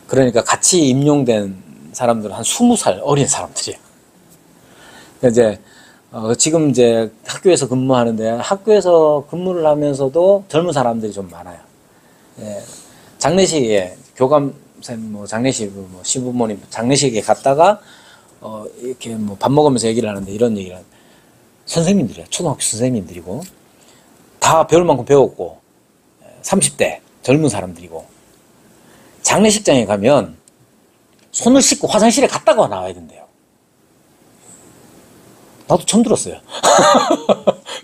그러니까 같이 임용된 사람들은 한 20살 어린 사람들이에요. 이제 지금 이제 학교에서 근무하는데 학교에서 근무를 하면서도 젊은 사람들이 좀 많아요. 예, 장례식에 교감쌤 뭐 장례식 뭐 시부모님 장례식에 갔다가 이렇게 뭐 밥 먹으면서 얘기를 하는데 이런 얘기를 하는데 선생님들이에요. 초등학교 선생님들이고 다 배울 만큼 배웠고 30대 젊은 사람들이고 장례식장에 가면 손을 씻고 화장실에 갔다가 나와야 된대요. 나도 처음 들었어요.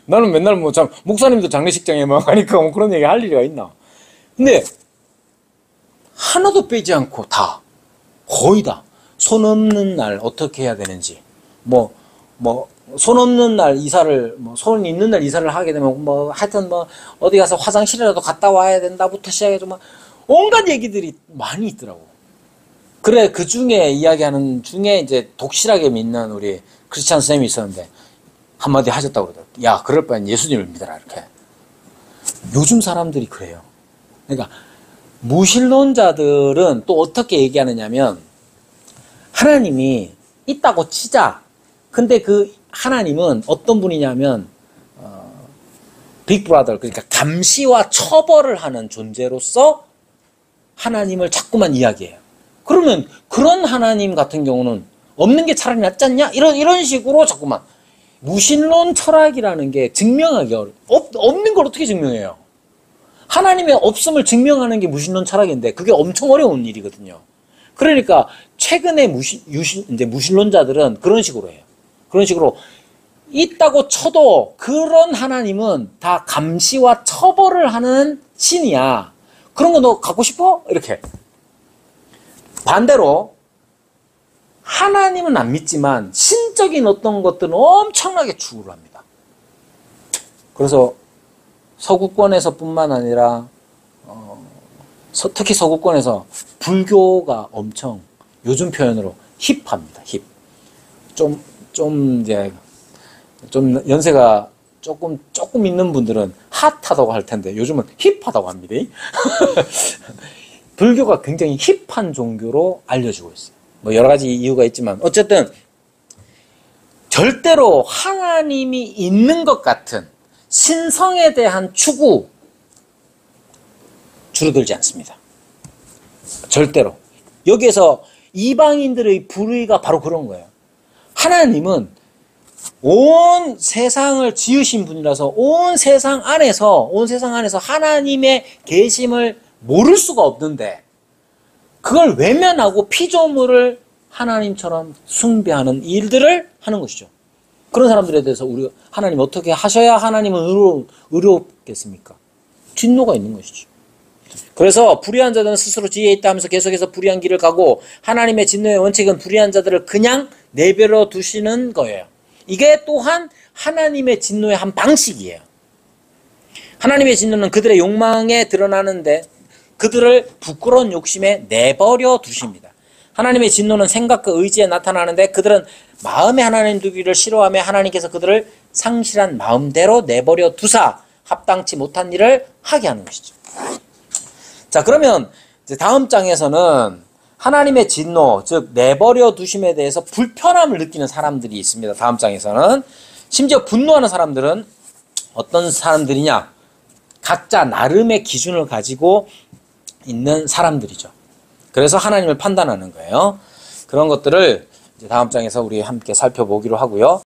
나는 맨날 뭐 목사님도 장례식장에 막 가니까 뭐 그런 얘기 할 일이가 있나. 근데 하나도 빼지 않고 다 거의 다 손 없는 날 어떻게 해야 되는지 손 없는 날 이사를 손 있는 날 이사를 하게 되면 하여튼 어디 가서 화장실이라도 갔다 와야 된다부터 시작해서 온갖 얘기들이 많이 있더라고. 그래 그 중에 이야기하는 중에 이제 독실하게 믿는 우리 크리스찬 쌤이 있었는데 한마디 하셨다고 그러더라고요. 야 그럴 바엔 예수님을 믿어라 이렇게. 요즘 사람들이 그래요. 그러니까 무신론자들은 또 어떻게 얘기하느냐면 하나님이 있다고 치자. 근데 그 하나님은 어떤 분이냐면 빅브라더 그러니까 감시와 처벌을 하는 존재로서 하나님을 자꾸만 이야기해요. 그러면 그런 하나님 같은 경우는 없는 게 차라리 낫지 않냐? 이런 식으로 자꾸만 무신론 철학이라는 게 증명하기 어려워요. 없는 걸 어떻게 증명해요? 하나님의 없음을 증명하는 게 무신론 철학인데 그게 엄청 어려운 일이거든요. 그러니까 최근에 이제 무신론자들은 그런 식으로 해요. 그런 식으로 있다고 쳐도 그런 하나님은 다 감시와 처벌을 하는 신이야. 그런 거 너 갖고 싶어? 이렇게. 반대로 하나님은 안 믿지만 신적인 어떤 것들은 엄청나게 추구를 합니다. 그래서 서구권에서뿐만 아니라 특히 서구권에서 불교가 엄청 요즘 표현으로 힙합니다. 힙. 좀 이제 좀 연세가 조금 있는 분들은 핫하다고 할 텐데 요즘은 힙하다고 합니다. 불교가 굉장히 힙한 종교로 알려지고 있어요. 뭐 여러 가지 이유가 있지만 어쨌든 절대로 하나님이 있는 것 같은 신성에 대한 추구 줄어들지 않습니다. 절대로. 여기에서 이방인들의 불의가 바로 그런 거예요. 하나님은 온 세상을 지으신 분이라서 온 세상 안에서 하나님의 계심을 모를 수가 없는데 그걸 외면하고 피조물을 하나님처럼 숭배하는 일들을 하는 것이죠. 그런 사람들에 대해서 우리가 하나님 어떻게 하셔야 하나님은 의롭겠습니까? 진노가 있는 것이죠. 그래서 불의한 자들은 스스로 지혜에 있다 하면서 계속해서 불의한 길을 가고 하나님의 진노의 원칙은 불의한 자들을 그냥 내버려 두시는 거예요. 이게 또한 하나님의 진노의 한 방식이에요. 하나님의 진노는 그들의 욕망에 드러나는데 그들을 부끄러운 욕심에 내버려 두십니다. 하나님의 진노는 생각과 의지에 나타나는데 그들은 마음에 하나님 두기를 싫어하며 하나님께서 그들을 상실한 마음대로 내버려 두사 합당치 못한 일을 하게 하는 것이죠. 자, 그러면 이제 다음 장에서는 하나님의 진노, 즉 내버려 두심에 대해서 불편함을 느끼는 사람들이 있습니다. 다음 장에서는 심지어 분노하는 사람들은 어떤 사람들이냐? 각자 나름의 기준을 가지고 있는 사람들이죠. 그래서 하나님을 판단하는 거예요. 그런 것들을 이제 다음 장에서 우리 함께 살펴보기로 하고요.